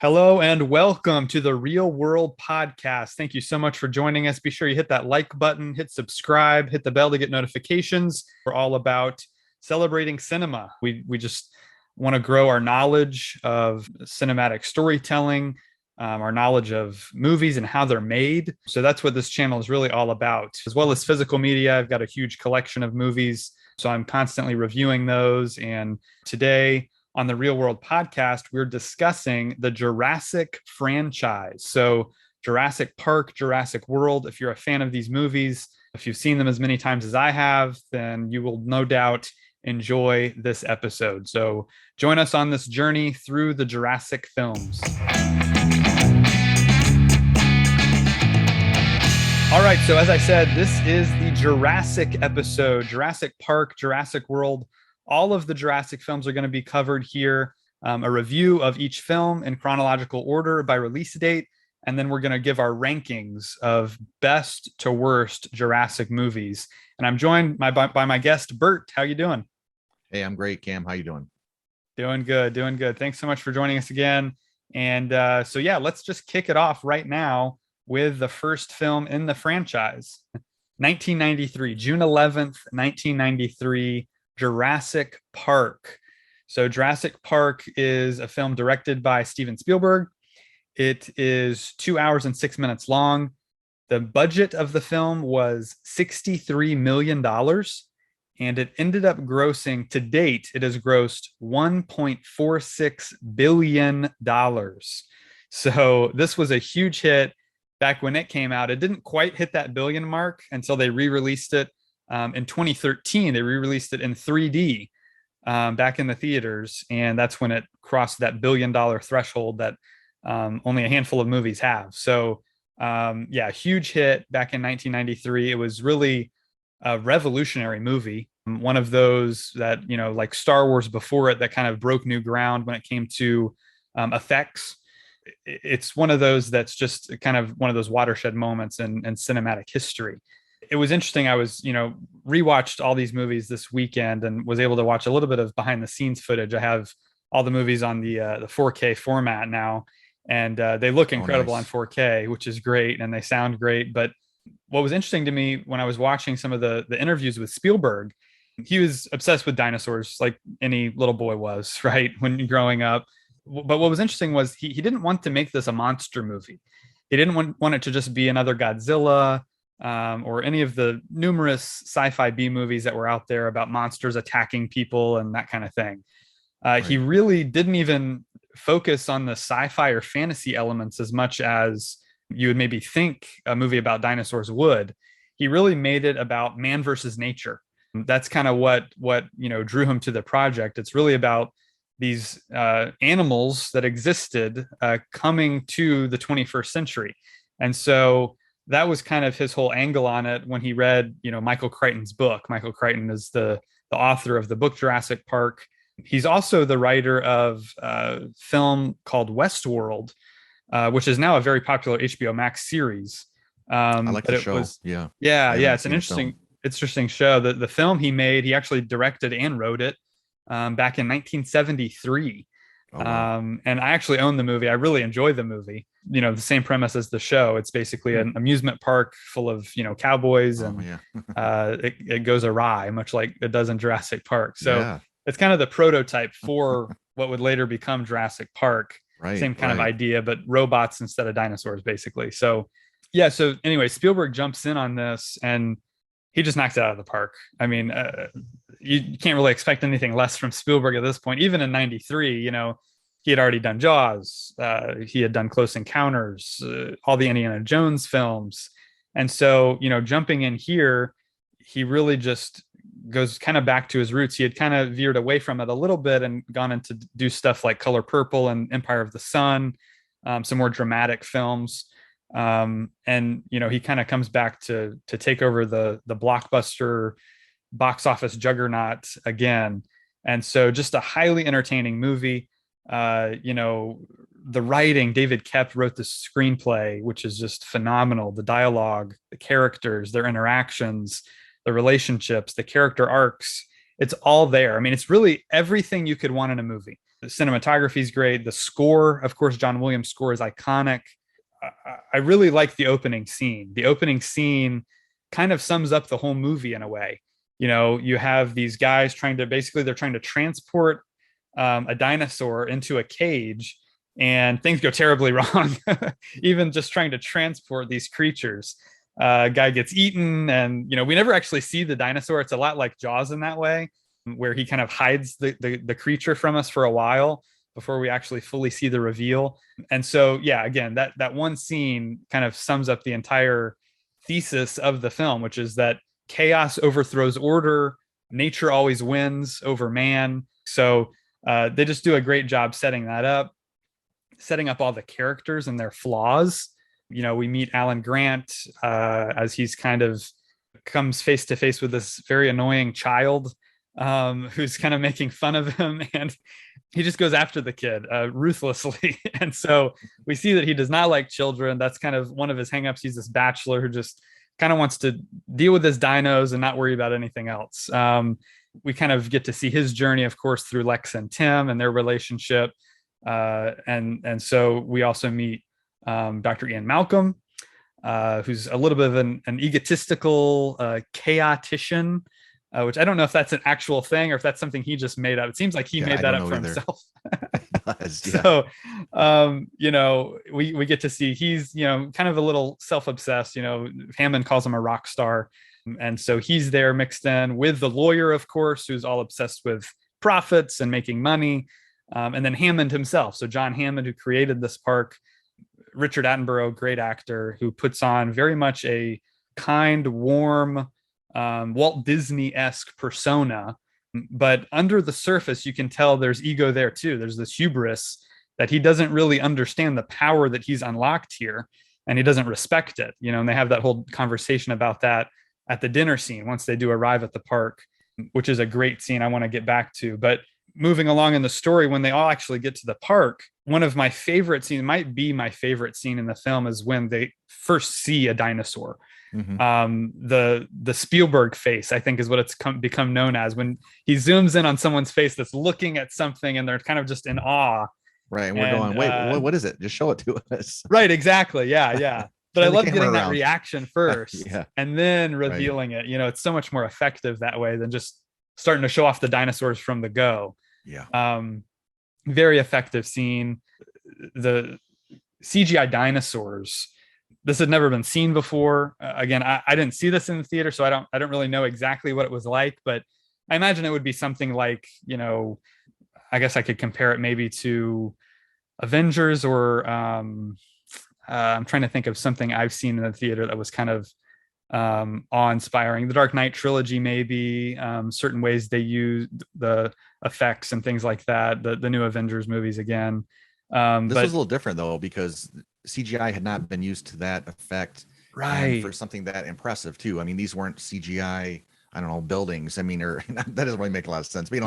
Hello and welcome to the Real World Podcast. Thank you so much for joining us. Be sure you hit that like button, hit subscribe, hit the bell to get notifications. We're all about celebrating cinema. We just want to grow our knowledge of cinematic storytelling, our knowledge of movies and how they're made. So that's what this channel is really all about, as well as physical media. I've got a huge collection of movies, so I'm constantly reviewing those. And today, on the Real World Podcast, we're discussing the Jurassic franchise. So, Jurassic Park, Jurassic World. If you're a fan of these movies, if you've seen them as many times as I have, then you will no doubt enjoy this episode. So, join us on this journey through the Jurassic films. All right, so as I said, this is the Jurassic episode, Jurassic Park, Jurassic World. All of the Jurassic films are going to be covered here, a review of each film in chronological order by release date, and then we're going to give our rankings of best to worst Jurassic movies. And I'm joined by my guest, Bert. How you doing? Hey, I'm great, Cam. How you doing? Doing good, doing good. Thanks so much for joining us again. And so, yeah, let's just kick it off right now with the first film in the franchise, 1993, June 11th, 1993. Jurassic Park. So Jurassic Park is a film directed by Steven Spielberg. It is 2 hours and 6 minutes long. The budget of the film was $63 million, and it ended up grossing, to date, it has grossed $1.46 billion. So this was a huge hit back when it came out. It didn't quite hit that billion mark until they re-released it in 2013. They re-released it in 3D back in the theaters, and that's when it crossed that billion-dollar threshold that only a handful of movies have. So, yeah, huge hit back in 1993. It was really a revolutionary movie, one of those that, like Star Wars before it, that kind of broke new ground when it came to effects. It's one of those that's just kind of one of those watershed moments in cinematic history. It was interesting. I was, rewatched all these movies this weekend and was able to watch a little bit of behind the scenes footage. I have all the movies on the 4K format now, and they look incredible on Nice. 4K, which is great, and they sound great. But what was interesting to me when I was watching some of the interviews with Spielberg, he was obsessed with dinosaurs, like any little boy was, right, when growing up. But what was interesting was he didn't want to make this a monster movie. He didn't want it to just be another Godzilla, or any of the numerous sci-fi B movies that were out there about monsters attacking people and that kind of thing. He Right. really didn't even focus on the sci-fi or fantasy elements as much as you would maybe think a movie about dinosaurs would. He really made it about man versus nature. That's kind of what drew him to the project. It's really about these animals that existed coming to the 21st century, and so that was kind of his whole angle on it when he read, Michael Crichton's book. Michael Crichton is the author of the book Jurassic Park. He's also the writer of a film called Westworld, which is now a very popular HBO Max series. I like But the it show. was, Yeah. I yeah, haven't it's an seen the film. interesting show. The film he made, he actually directed and wrote it back in 1973. Oh, wow. And I actually own the movie. I really enjoy the movie. The same premise as the show. It's basically Hmm. an amusement park full of, cowboys, Oh, and yeah. it goes awry, much like it does in Jurassic Park. So Yeah. it's kind of the prototype for what would later become Jurassic Park. Right. Same kind of Right. idea, but robots instead of dinosaurs, basically. So, yeah. So, anyway, Spielberg jumps in on this and he just knocks it out of the park. I mean, you can't really expect anything less from Spielberg at this point. Even in '93, he had already done Jaws. He had done Close Encounters, all the Indiana Jones films. And so, jumping in here, he really just goes kind of back to his roots. He had kind of veered away from it a little bit and gone into do stuff like Color Purple and Empire of the Sun, some more dramatic films. And he kind of comes back to take over the blockbuster box office juggernaut again. And so just a highly entertaining movie. The writing, David Koepp wrote the screenplay, which is just phenomenal. The dialogue, the characters, their interactions, the relationships, the character arcs, it's all there. I mean, it's really everything you could want in a movie. The cinematography is great. The score, of course, John Williams' score is iconic. I really like the opening scene. The opening scene kind of sums up the whole movie in a way. You have these guys they're trying to transport a dinosaur into a cage, and things go terribly wrong. Even just trying to transport these creatures, guy gets eaten, and we never actually see the dinosaur. It's a lot like Jaws in that way, where he kind of hides the creature from us for a while before we actually fully see the reveal. And so, yeah, again, that one scene kind of sums up the entire thesis of the film, which is that chaos overthrows order, nature always wins over man. So they just do a great job setting that up, setting up all the characters and their flaws. We meet Alan Grant as he's kind of comes face to face with this very annoying child who's kind of making fun of him, and he just goes after the kid ruthlessly. And so we see that he does not like children. That's kind of one of his hangups. He's this bachelor who just kind of wants to deal with his dinos and not worry about anything else. We kind of get to see his journey, of course, through Lex and Tim and their relationship. And so we also meet Dr. Ian Malcolm, who's a little bit of an egotistical chaotician, which I don't know if that's an actual thing or if that's something he just made up. It seems like he made that up for himself. So, we get to see he's, kind of a little self-obsessed. Hammond calls him a rock star. And so he's there mixed in with the lawyer, of course, who's all obsessed with profits and making money. And then Hammond himself. So John Hammond, who created this park, Richard Attenborough, great actor, who puts on very much a kind, warm, Walt Disney-esque persona. But under the surface, you can tell there's ego there too. There's this hubris that he doesn't really understand the power that he's unlocked here, and he doesn't respect it. And they have that whole conversation about that at the dinner scene once they do arrive at the park, which is a great scene I want to get back to. But moving along in the story, when they all actually get to the park, one of my favorite scenes, might be my favorite scene in the film, is when they first see a dinosaur. Mm-hmm. The Spielberg face, I think, is what it's become known as, when he zooms in on someone's face that's looking at something and they're kind of just in awe. Right. And we're going, wait, what is it? Just show it to us. Right. Exactly. Yeah. Yeah. But I love getting that reaction first yeah. and then revealing it. It's so much more effective that way than just starting to show off the dinosaurs from the go. Yeah. Very effective scene. The CGI dinosaurs, this had never been seen before. Again, I didn't see this in the theater, so I don't really know exactly what it was like, but I imagine it would be something like, I guess I could compare it maybe to Avengers, or I'm trying to think of something I've seen in the theater that was kind of awe-inspiring. The Dark Knight trilogy, maybe, certain ways they use the effects and things like that. The new Avengers movies again. This was a little different though, because CGI had not been used to that effect, right? For something that impressive too. I mean, these weren't CGI, I don't know, buildings. I mean, or that doesn't really make a lot of sense. But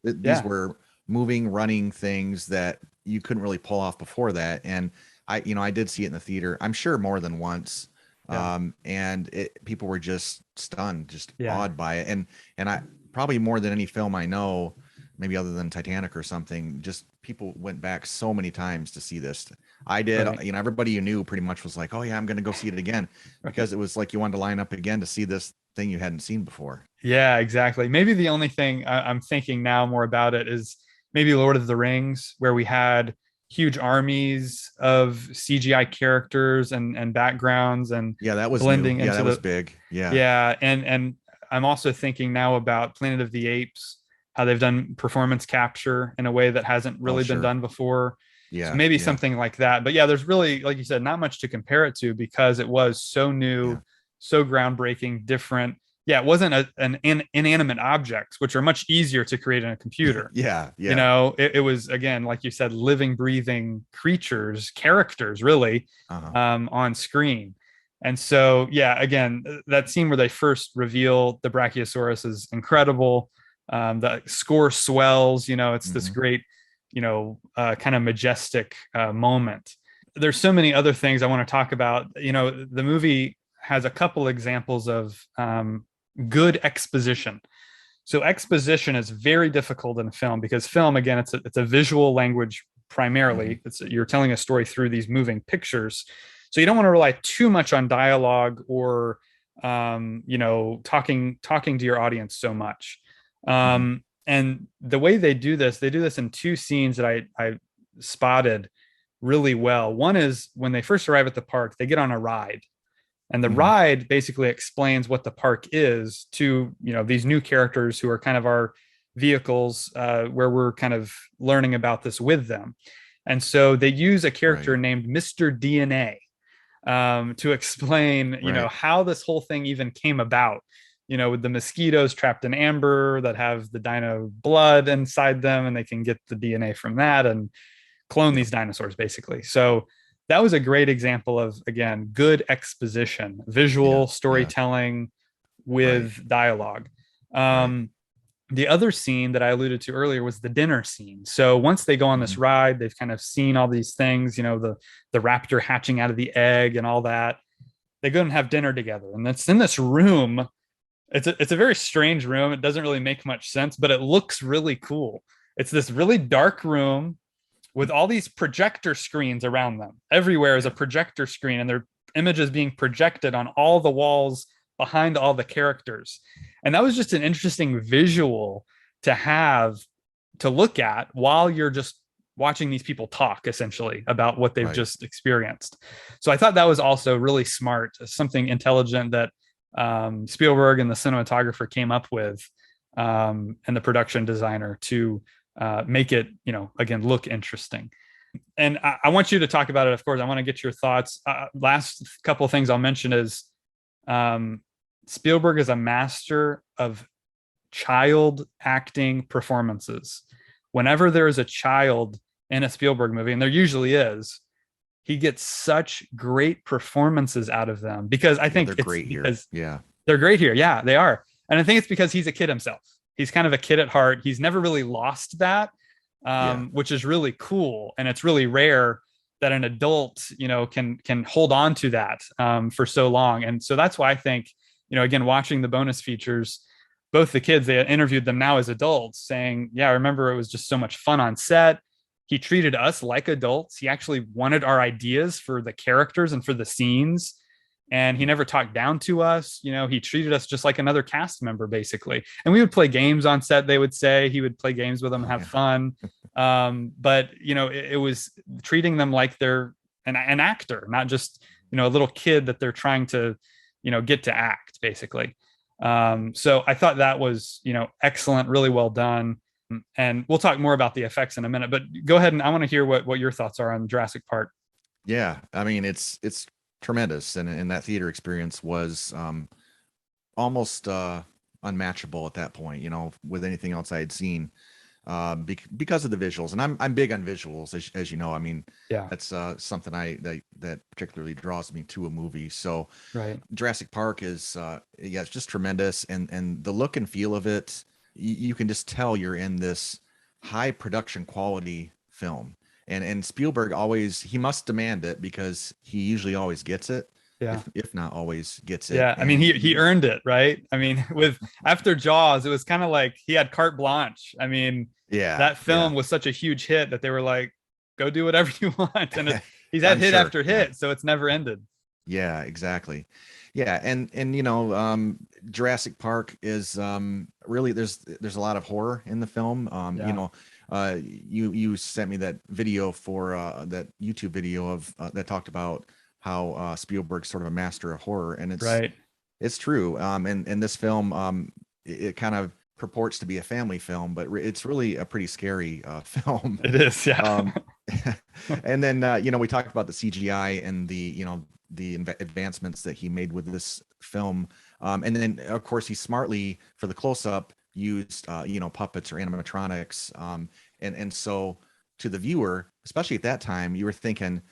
these were moving, running things that you couldn't really pull off before that. And I did see it in the theater, I'm sure more than once. And people were just stunned, just awed by it. And I probably more than any film I know, maybe other than Titanic or something, just people went back so many times to see this. I did, right. Everybody you knew pretty much was like, oh yeah, I'm going to go see it again, because it was like you wanted to line up again to see this thing you hadn't seen before. Yeah, exactly. Maybe the only thing I'm thinking now more about it is maybe Lord of the Rings, where we had huge armies of CGI characters and backgrounds, and that was blending new. into that was big. And I'm also thinking now about Planet of the Apes, how they've done performance capture in a way that hasn't really been done before. So maybe something like that. But there's really, like you said, not much to compare it to, because it was so new, so groundbreaking, different. It wasn't an inanimate objects, which are much easier to create in a computer. It was, again, like you said, living, breathing creatures, characters, really, on screen. And so, kind that scene where they first reveal the Brachiosaurus is incredible. The score swells, it's this great, kind of majestic moment. There's so many other things I want to talk about. The movie has a couple examples of good exposition. So exposition is very difficult in film because film, again, it's a visual language Mm-hmm. primarily. You're telling a story through these moving pictures. So you don't want to rely too much on dialogue or talking to your audience so much. Mm-hmm. And the way they do this in two scenes that I spotted really well. One is when they first arrive at the park, they get on a ride, and the Mm-hmm. ride basically explains what the park is to these new characters who are kind of our vehicles, where we're kind of learning about this with them. And so they use a character Right. named Mr. DNA, to explain Right. how this whole thing even came about, with the mosquitoes trapped in amber that have the dino blood inside them, and they can get the DNA from that and clone Yep. these dinosaurs basically. So that was a great example of, again, good exposition, Yeah. visual Yeah. storytelling Right. with dialogue. Right. um, the other scene that I alluded to earlier was the dinner scene. So once they go on Mm-hmm. this ride, they've kind of seen all these things, the raptor hatching out of the egg and all that. They go and have dinner together, and it's in this room. It's a very strange room. It doesn't really make much sense, but it looks really cool. It's this really dark room with all these projector screens around them. Everywhere is a Yeah. projector screen, and their images being projected on all the walls behind all the characters. And that was just an interesting visual to have, to look at while you're just watching these people talk essentially about what they've Right. just experienced. So I thought that was also really smart, something intelligent that Spielberg and the cinematographer came up with, and the production designer to make it, again, look interesting. And I want you to talk about it. Of course, I want to get your thoughts. Last couple of things I'll mention is, um, Spielberg is a master of child acting performances. Whenever there is a child in a Spielberg movie, and there usually is, he gets such great performances out of them, because I Yeah. think They're it's great here. because Yeah. they're great here. Yeah, they are. And I think it's because he's a kid himself. He's kind of a kid at heart. He's never really lost that, Yeah. which is really cool. And it's really rare that an adult, can hold on to that, for so long. And so that's why I think, again, watching the bonus features, both the kids, they interviewed them now as adults, saying, "Yeah, I remember it was just so much fun on set. He treated us like adults. He actually wanted our ideas for the characters and for the scenes, and he never talked down to us. He treated us just like another cast member basically. And we would play games on set. They would say he would play games with them and Oh have yeah. fun. But it was treating them like they're an actor, not just a little kid that they're trying to get to act basically. So I thought that was excellent, really well done. And we'll talk more about the effects in a minute, but go ahead, and I want to hear what your thoughts are on Jurassic Park. Yeah. I mean, it's tremendous, and that theater experience was almost unmatchable at that point. With anything else I had seen, because of the visuals, and I'm big on visuals, as you know. I mean, Yeah. that's something that particularly draws me to a movie. So Right. Jurassic Park is yeah, it's just tremendous, and the look and feel of it, you can just tell you're in this high production quality film. And Spielberg always, he must demand it, because he usually always gets it, Yeah. if not always gets it. Yeah, I mean, And he earned it, right? I mean, with after Jaws, it was kind of like he had carte blanche. I mean, yeah, that yeah. film was such a huge hit that they were like, "Go do whatever you want," and he's had I'm hit sure. after Yeah. hit, so it's never ended. Yeah, exactly. Yeah, and Jurassic Park is really, there's a lot of horror in the film. Yeah. You sent me that video for that YouTube video of that talked about how Spielberg's sort of a master of horror, and Right. it's true. And this film, it kind of purports to be a family film, but it's really a pretty scary film. It is. Yeah. Um, and then we talked about the CGI and the advancements that he made with this film, and then of course he smartly, for the close-up, used puppets or animatronics, and so to the viewer, especially at that time, you were thinking,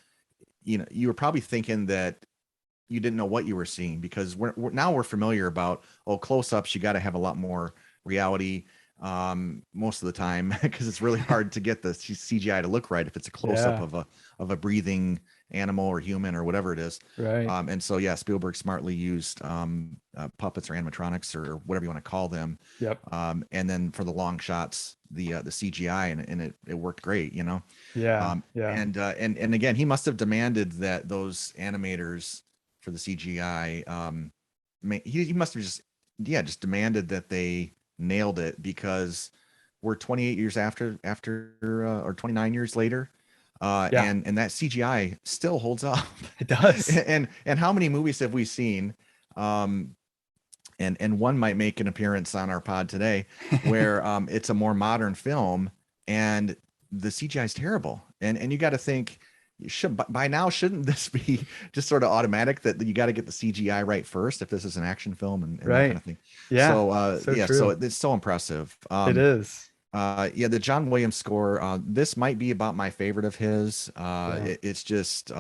you were probably thinking that you didn't know what you were seeing, because now we're familiar about, close-ups, you got to have a lot more reality. most of the time because it's really hard to get the CGI to look right if it's a close up of a breathing animal or human or whatever it is. Right. And so yeah, Spielberg smartly used puppets or animatronics or whatever you want to call them. Yep. And then for the long shots, the CGI, and it worked great, you know. Yeah. Yeah. And again, he must have demanded that those animators for the CGI, he must have just demanded that they nailed it, because we're 28 years after or 29 years later, Yeah. and that CGI still holds up. It does. And how many movies have we seen, and one might make an appearance on our pod today, where it's a more modern film and the CGI is terrible, and you got to think, by now shouldn't this be just sort of automatic that you got to get the CGI right first if this is an action film, and Right. that kind of thing. Yeah. So yeah, true. so it's so impressive. It is. Yeah, the John Williams score, this might be about my favorite of his. It's just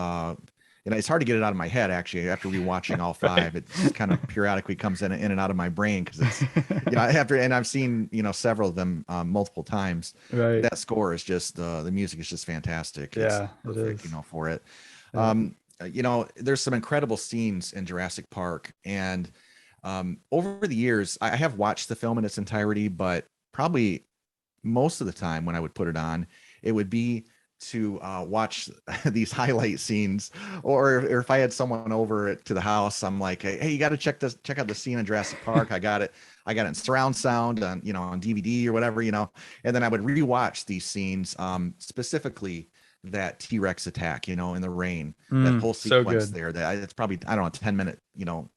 it's hard to get it out of my head, actually, after rewatching all five. It kind of periodically comes in and out of my brain, because it's and I've seen several of them multiple times. Right. That score is just the music is just fantastic. Yeah, it's perfect, it is. for it. Yeah. There's some incredible scenes in Jurassic Park, and over the years I have watched the film in its entirety, but probably most of the time when I would put it on, it would be to watch these highlight scenes, or if I had someone over to the house, I'm like, hey, you got to check out the scene in Jurassic Park. I got it in surround sound on on DVD or whatever, and then I would rewatch these scenes, specifically that T-Rex attack, in the rain, that whole sequence there, it's probably, I don't know, 10-minute,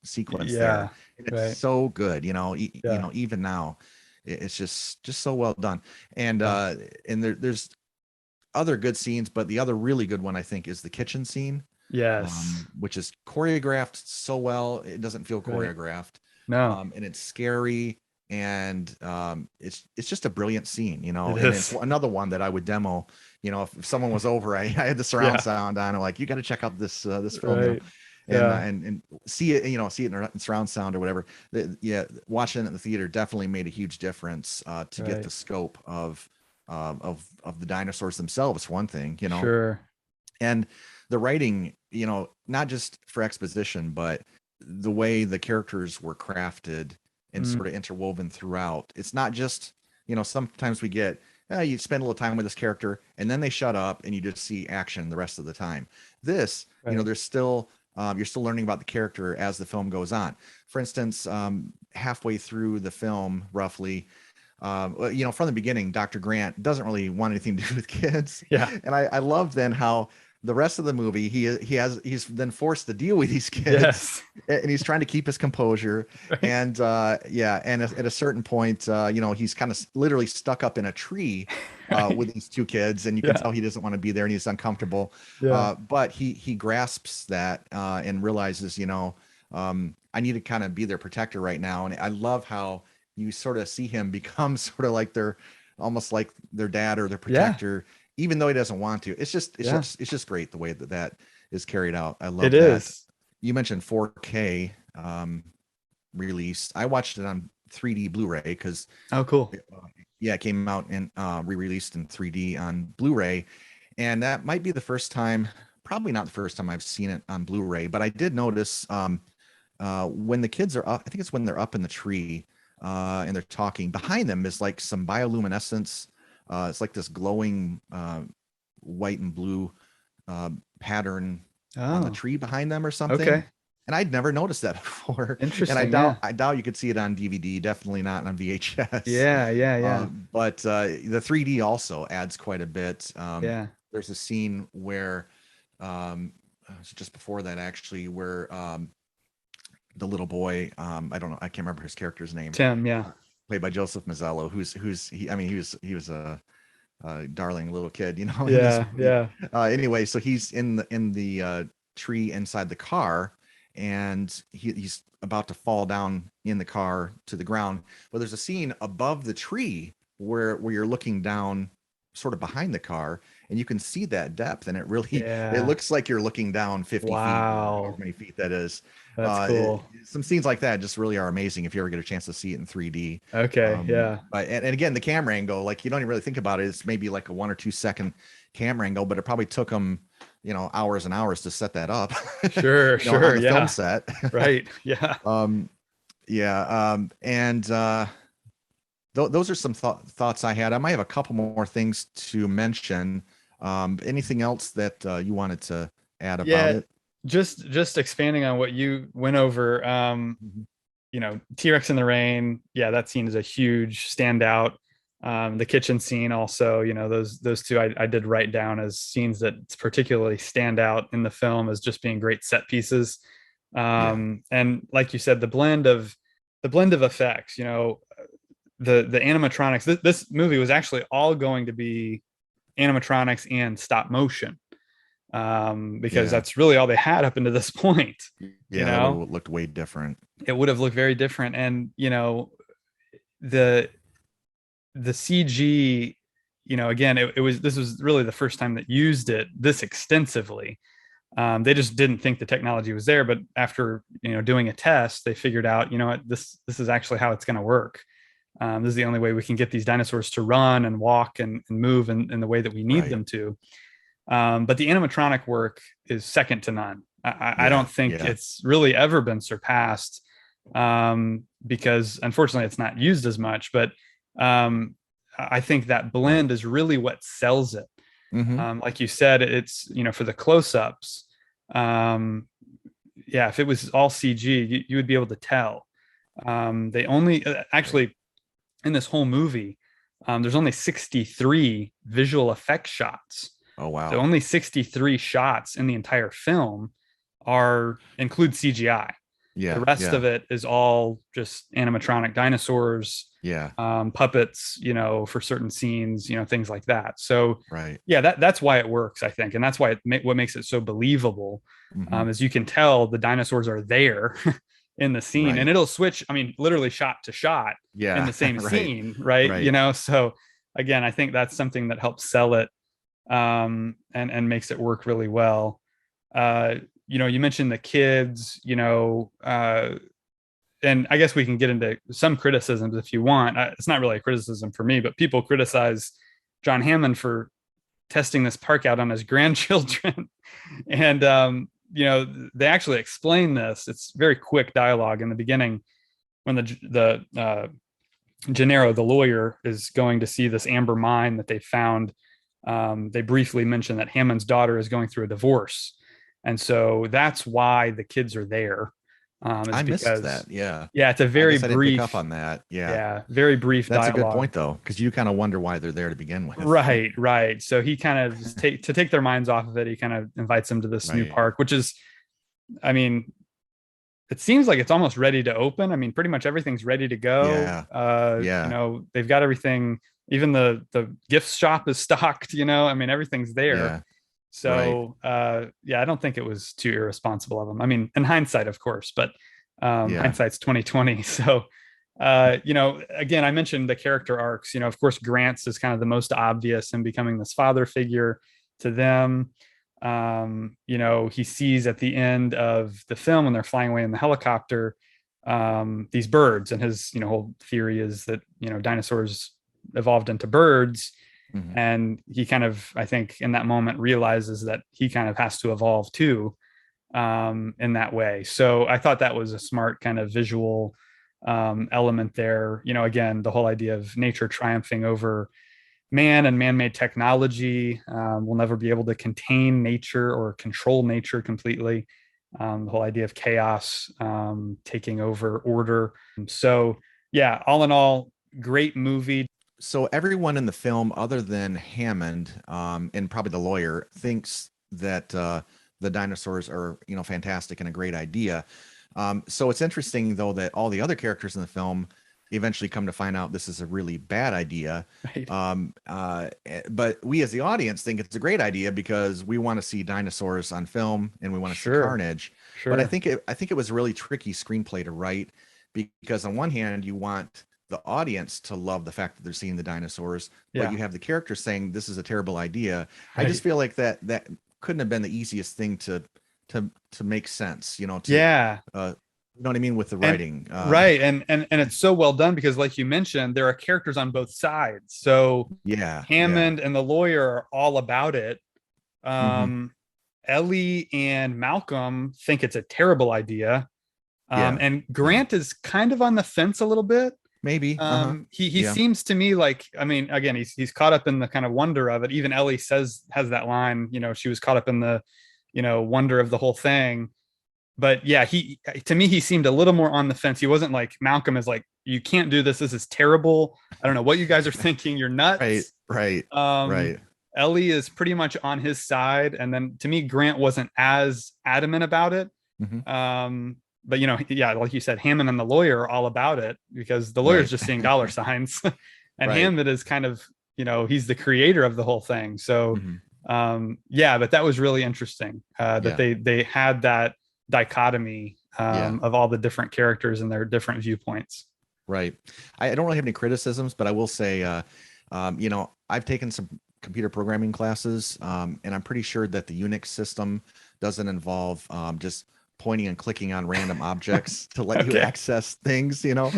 sequence there. And it's so good, even now, it's just so well done. And there's other good scenes, but the other really good one, I think, is the kitchen scene. Yes. Which is choreographed so well, it doesn't feel choreographed. No. And it's scary, and it's just a brilliant scene, and is. it's another one that I would demo, if someone was over, I had the surround sound on, I'm like, you got to check out this film. Right. And see it, see it in surround sound or whatever. Watching it in the theater definitely made a huge difference to get the scope of the dinosaurs themselves, one thing, Sure. And the writing, not just for exposition, but the way the characters were crafted and sort of interwoven throughout. It's not just, sometimes we get, you spend a little time with this character and then they shut up and you just see action the rest of the time. This, there's still, you're still learning about the character as the film goes on. For instance, halfway through the film, roughly, from the beginning, Dr. Grant doesn't really want anything to do with kids. Yeah. And I love then how the rest of the movie, he's then forced to deal with these kids. Yes. And he's trying to keep his composure. Right. And and at a certain point, he's kind of literally stuck up in a tree with these two kids, and you can tell he doesn't want to be there and he's uncomfortable. But he grasps that and realizes, I need to kind of be their protector right now. And I love how you sort of see him become sort of like almost like their dad or their protector, even though he doesn't want to. It's just great the way that is carried out. I love that. You mentioned 4K release. I watched it on 3D Blu-ray because cool. It came out and re-released in 3D on Blu-ray, and that might be the first time, probably not the first time I've seen it on Blu-ray, but I did notice when the kids are up, I think it's when they're up in the tree, and they're talking, behind them is like some bioluminescence. It's like this glowing white and blue pattern on the tree behind them or something. Okay. And I'd never noticed that before. Interesting. And I doubt you could see it on DVD. Definitely not on VHS. Yeah. But the 3D also adds quite a bit. There's a scene where just before that, actually, where the little boy, I don't know, I can't remember his character's name. Tim, played by Joseph Mazzello, he was a darling little kid, Anyway, so he's in the tree inside the car, and he's about to fall down in the car to the ground. But there's a scene above the tree where you're looking down sort of behind the car, and you can see that depth, and it really it Yeah. looks like you're looking down 50 feet or however Wow. many feet that is. That's cool. Some scenes like that just really are amazing if you ever get a chance to see it in 3D. Okay. Yeah. But and again, the camera angle, like you don't even really think about it. It's maybe like a 1 or 2 second camera angle, but it probably took them, hours and hours to set that up, Sure. on Sure. the film Yeah. set. Right. Yeah. Yeah. And those are some thoughts I had. I might have a couple more things to mention. Anything else that you wanted to add about Yeah. it? Just expanding on what you went over. Mhm. T-Rex in the rain. Yeah, that scene is a huge standout. The kitchen scene also, those two I did write down as scenes that particularly stand out in the film as just being great set pieces. Yeah. And like you said, the blend of effects, the animatronics. This movie was actually all going to be animatronics and stop motion, because Yeah. that's really all they had up into this point. You Yeah. That would know, have looked way different. it would have looked very different, and the the CG, again, it was this was really the first time that used it this extensively. They just didn't think the technology was there, but after doing a test, they figured out, what, this is actually how it's going to work. This is the only way we can get these dinosaurs to run and walk and move in the way that we need Right. them to. But the animatronic work is second to none. I Yeah. don't think Yeah. it's really ever been surpassed, because unfortunately it's not used as much. But um, I think that Right. blend is really what sells it. Mm-hmm. Like you said, it's for the close-ups. Um, yeah, if it was all CG, you would be able to tell. They only Right. actually in this whole movie, there's only 63 visual effect shots. Oh So wow. only 63 shots in the entire film are include CGI. The Yeah. rest Yeah. of it is all just animatronic dinosaurs, Yeah. puppets, for certain scenes, things like that. So Right. yeah, that's why it works, I think, and that's why what makes it so believable, Mm-hmm. is you can tell the dinosaurs are there in the scene, and Right. it'll switch. I mean, literally shot to shot in Yeah. the same Right. scene, right? Right. So again, I think that's something that helps sell it, and makes it work really well. Uh, you mentioned the kids, and I guess we can get into some criticisms if you want. It's not really a criticism for me, but people criticize John Hammond for testing this park out on his grandchildren. And they actually explain this. It's very quick dialogue in the beginning when the Gennaro, the lawyer, is going to see this amber mine that they found. They briefly mention that Hammond's daughter is going through a divorce, and so that's why the kids are there. Is I missed because, that. Yeah. yeah, it's a I very guess I didn't pick up brief, on that. Yeah. yeah, very brief That's a good dialogue. point though, because you kind of wonder why they're there to begin with. Right, right. So he kind of to take their minds off of it. He kind of invites them to this new Right. park, which is, I mean, it seems like it's almost ready to open. I mean, pretty much everything's ready to go. Yeah. Yeah. They've got everything. Even the gift shop is stocked. I mean, everything's there. Yeah. Right. So yeah, I don't think it was too irresponsible of them. I mean, in hindsight, of course, but Yeah. hindsight's 2020. So again, I mentioned the character arcs. Of course, Grant's is kind of the most obvious in becoming this father figure to them. He sees at the end of the film when they're flying away in the helicopter, these birds, and his whole theory is that dinosaurs evolved into birds, Hmm. and he kind of, I think, in that moment realizes that he kind of has to evolve too, in that way. So I thought that was a smart kind of visual element there. Again, the whole idea of nature triumphing over man and man-made technology. We'll never be able to contain nature or control nature completely. The whole idea of chaos taking over order. So yeah, all in all, great movie. So everyone in the film, other than Hammond, and probably the lawyer, thinks that the dinosaurs are, fantastic and a great idea. So it's interesting though that all the other characters in the film eventually come to find out this is a really bad idea. Right. But we as the audience think it's a great idea because we want to see dinosaurs on film and we want to see Sure. carnage. But I Sure. think it was a really tricky screenplay to write because on one hand you want the audience to love the fact that they're seeing the dinosaurs, but you have the characters saying this is a terrible idea. Right. I just feel like that couldn't have been the easiest thing to make sense, you know, to you know what I mean, with the writing. Right. And it's so well done because, like you mentioned, there are characters on both sides. So Hammond and the lawyer are all about it. Ellie and Malcolm think it's a terrible idea. And Grant is kind of on the fence a little bit. Maybe. He seems to me like, I mean, again, he's caught up in the kind of wonder of it. Even Ellie has that line, you know, she was caught up in the, you know, wonder of the whole thing. But yeah, to me, he seemed a little more on the fence. He wasn't like Malcolm is like, you can't do this. This is terrible. I don't know what you guys are thinking. You're nuts. Right. Ellie is pretty much on his side. And then to me, Grant wasn't as adamant about it. But, you know, like you said, Hammond and the lawyer are all about it because the lawyer's just seeing dollar signs. And Hammond is kind of, you know, he's the creator of the whole thing. So, but that was really interesting that they had that dichotomy of all the different characters and their different viewpoints. Right. I don't really have any criticisms, but I will say, you know, I've taken some computer programming classes, and I'm pretty sure that the Unix system doesn't involve just pointing and clicking on random objects to let you access things, you know.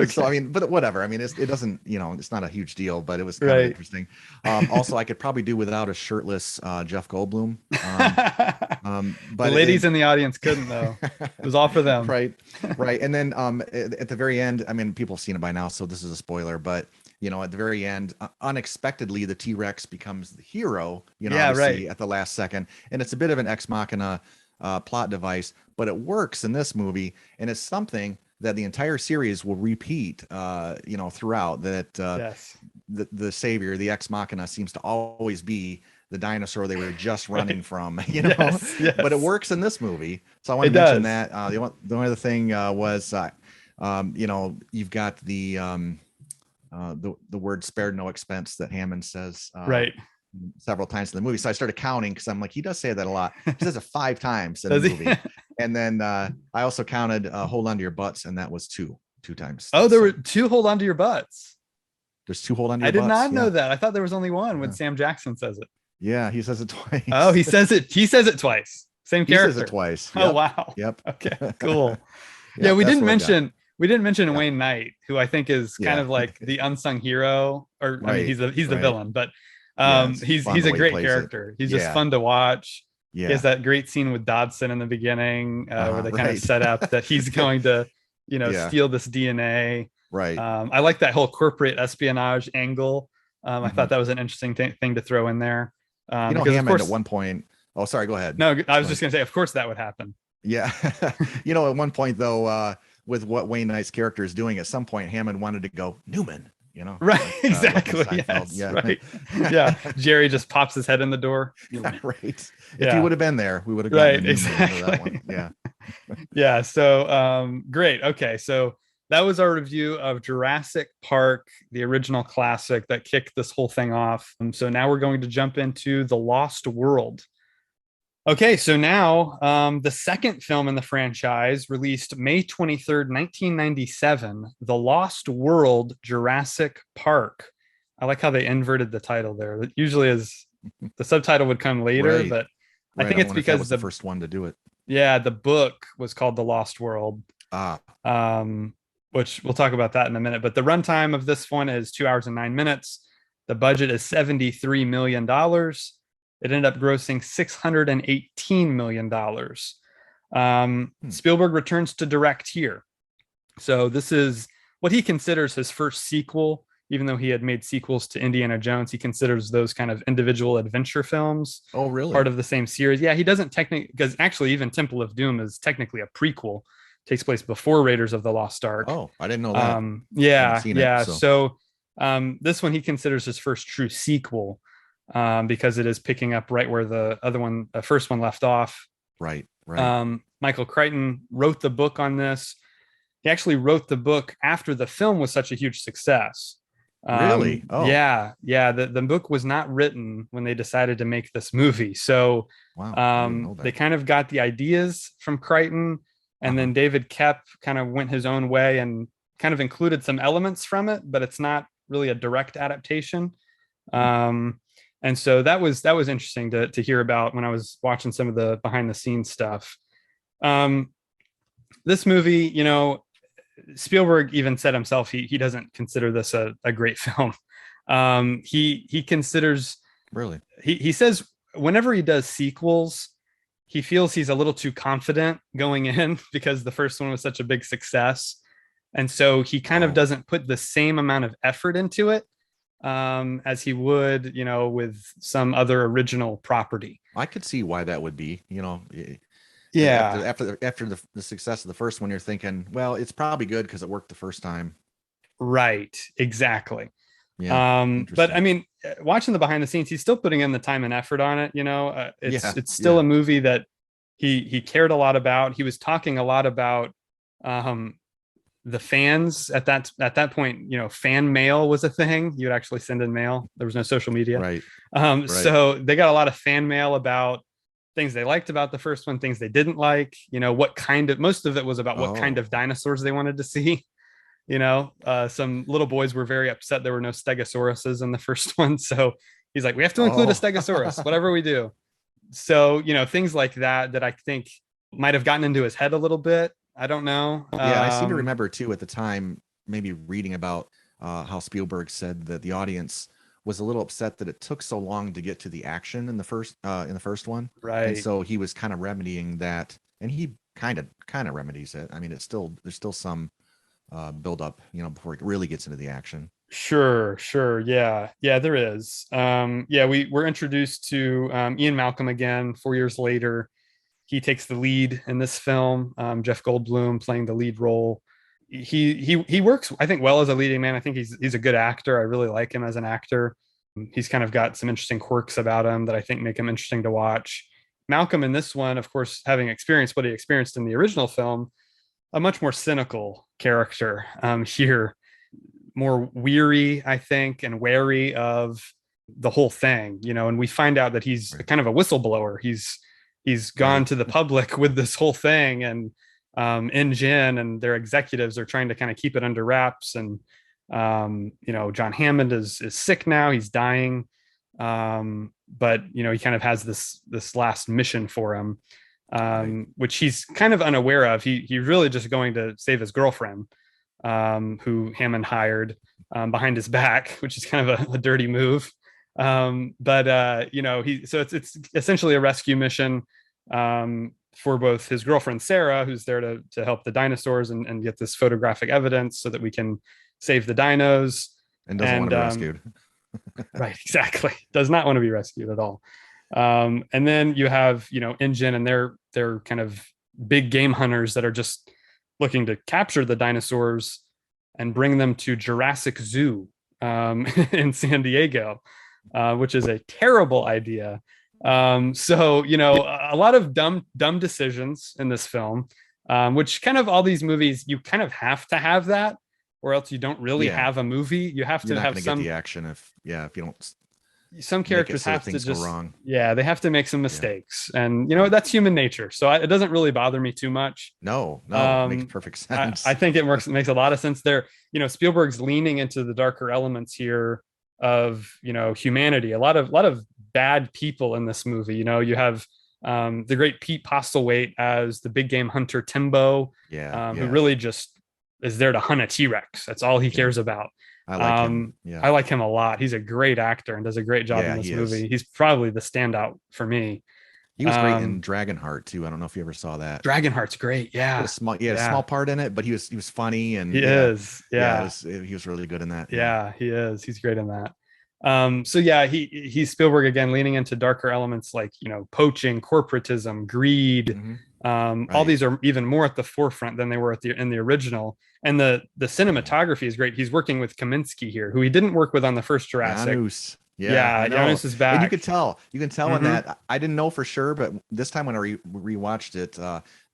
So I mean, but whatever. I mean, it doesn't, you know, it's not a huge deal, but it was kind of interesting. Also, I could probably do without a shirtless Jeff Goldblum. But the ladies in the audience couldn't, though. It was all for them. Right. And then at the very end, I mean, people have seen it by now, so this is a spoiler, but you know, at the very end, unexpectedly, the T-Rex becomes the hero, you know, at the last second. And it's a bit of an ex machina plot device, but it works in this movie, and it's something that the entire series will repeat, you know, throughout. That the savior, the ex machina, seems to always be the dinosaur they were just running from, you know. But it works in this movie, so I want to mention that. The only other thing was, you know, you've got the word "spared no expense" that Hammond says several times in the movie. So I started counting because I'm like, he does say that a lot. He says it 5 times in the movie. And then I also counted "hold on to your butts," and that was two times. Oh, there were 2 "hold on to your butts." There's 2 "hold on to your butts." I did not know that. I thought there was only one when Sam Jackson says it. Yeah, he says it twice. Oh, he says it twice. Same character. He says it twice. Yep. Oh, wow. Yep. Okay, cool. We didn't mention Wayne Knight, who I think is kind of like the unsung hero, or I mean, he's the villain, but he's a great character. He's just fun to watch. He has that great scene with Dodson in the beginning where they kind of set up that he's going to, you know, steal this DNA. Right. I like that whole corporate espionage angle. I thought that was an interesting thing to throw in there. You know, Hammond at one point. Oh, sorry. Go ahead. No, I was just going to say, of course that would happen. Yeah. You know, at one point though, with what Wayne Knight's character is doing, at some point Hammond wanted to go Newman. You know, right? Like, exactly. Yes. Right. Yeah. Jerry just pops his head in the door. Right. If he would have been there, we would have gotten exactly that one. Yeah. Yeah. So, great. Okay. So that was our review of Jurassic Park, the original classic that kicked this whole thing off. So now we're going to jump into The Lost World. Okay, so now the second film in the franchise, released May 23rd, 1997, The Lost World, Jurassic Park. I like how they inverted the title there. It usually is the subtitle would come later, but I think it's because the first one to do it. Yeah, the book was called The Lost World. Which we'll talk about that in a minute. But the runtime of this one is 2 hours and 9 minutes. The budget is $73 million. It ended up grossing $618 million. Spielberg returns to direct here. So this is what he considers his first sequel, even though he had made sequels to Indiana Jones. He considers those kind of individual adventure films. Oh, really? Part of the same series. Yeah, he doesn't technically, because actually even Temple of Doom is technically a prequel. Takes place before Raiders of the Lost Ark. Oh, I didn't know that. So this one he considers his first true sequel. Because it is picking up right where the first one left off. Right. Michael Crichton wrote the book on this. He actually wrote the book after the film was such a huge success. Really? Oh. Yeah. The book was not written when they decided to make this movie. So they kind of got the ideas from Crichton, and then David Koepp kind of went his own way and kind of included some elements from it, but it's not really a direct adaptation. And so that was interesting to hear about when I was watching some of the behind the scenes stuff. This movie, Spielberg even said himself he doesn't consider this a great film. He considers, really, he says whenever he does sequels, he feels he's a little too confident going in because the first one was such a big success, and so he kind of doesn't put the same amount of effort into it as he would, with some other original property. I could see why that would be. Yeah. After the success of the first one, you're thinking, well, it's probably good because it worked the first time. Right. Exactly. Yeah. But I mean, watching the behind the scenes, he's still putting in the time and effort on it. It's still a movie that he cared a lot about. He was talking a lot about the fans at that point. Fan mail was a thing. You would actually send in mail. There was no social media. Right. So they got a lot of fan mail about things they liked about the first one, things they didn't like, most of it was about what kind of dinosaurs they wanted to see. Some little boys were very upset there were no stegosauruses in the first one. So he's like, we have to include a stegosaurus, whatever we do. So, things like that I think might have gotten into his head a little bit. I don't know. Yeah, I seem to remember too at the time, maybe reading about how Spielberg said that the audience was a little upset that it took so long to get to the action in the first one. Right. And so he was kind of remedying that, and he kind of remedies it. I mean, there's still some build up, before it really gets into the action. Sure. Yeah, there is. We're introduced to Ian Malcolm again 4 years later. He takes the lead in this film. Jeff Goldblum playing the lead role. He works, I think, well as a leading man. I think he's a good actor. I really like him as an actor. He's kind of got some interesting quirks about him that I think make him interesting to watch. Malcolm in this one, of course, having experienced what he experienced in the original film, a much more cynical character here, more weary, I think, and wary of the whole thing, and we find out that he's kind of a whistleblower. He's gone to the public with this whole thing, and InGen and their executives are trying to kind of keep it under wraps. And John Hammond is sick now; he's dying, but he kind of has this last mission for him, which he's kind of unaware of. He's really just going to save his girlfriend, who Hammond hired behind his back, which is kind of a dirty move. It's essentially a rescue mission for both his girlfriend Sarah, who's there to help the dinosaurs and get this photographic evidence so that we can save the dinos, and doesn't want to be rescued. Right, exactly. Does not want to be rescued at all. And then you have InGen and their kind of big game hunters that are just looking to capture the dinosaurs and bring them to Jurassic Zoo in San Diego, which is a terrible idea. A lot of dumb decisions in this film, which kind of all these movies, you kind of have to have that, or else you don't really have a movie. You have to have some get the action if you don't. Some characters have to just go wrong. Yeah, they have to make some mistakes, and that's human nature. So it doesn't really bother me too much. No, makes perfect sense. I think it makes a lot of sense there. Spielberg's leaning into the darker elements here of humanity. A lot of bad people in this movie. You have the great Pete Postlethwaite as the big game hunter Timbo, who really just is there to hunt a T-Rex. That's all he cares about. I like him. Yeah. I like him a lot. He's a great actor and does a great job in this movie. He's probably the standout for me. He was great in Dragonheart too. I don't know if you ever saw that. Dragonheart's great. Yeah. A small part in it, but he was funny, and he is. Yeah. He was really good in that. Yeah, he is. He's great in that. He's Spielberg again, leaning into darker elements like poaching, corporatism, greed. All these are even more at the forefront than they were in the original. And the cinematography is great. He's working with Kaminsky here, who he didn't work with on the first Jurassic. Janus. Janus is back. And you can tell in that. I didn't know for sure, but this time when I rewatched it,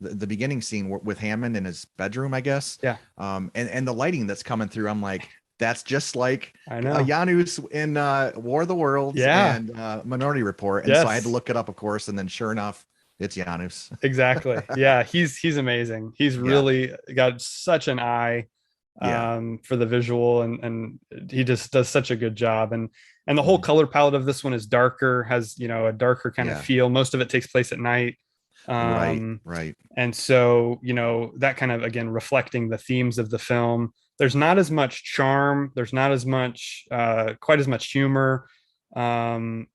the beginning scene with Hammond in his bedroom, I guess. Yeah. And the lighting that's coming through, I'm like, that's just like Janus in War of the Worlds and Minority Report. And so I had to look it up, of course, and then sure enough, it's Janus. Exactly. Yeah, he's amazing. He's really got such an eye Yeah. for the visual, and he just does such a good job. And the whole Mhm. color palette of this one is darker, has, a darker kind of Yeah. feel. Most of it takes place at night. Right. Um, Right. and so, that kind of, again, reflecting the themes of the film. There's not as much charm. There's not as much, quite as much humor. Um,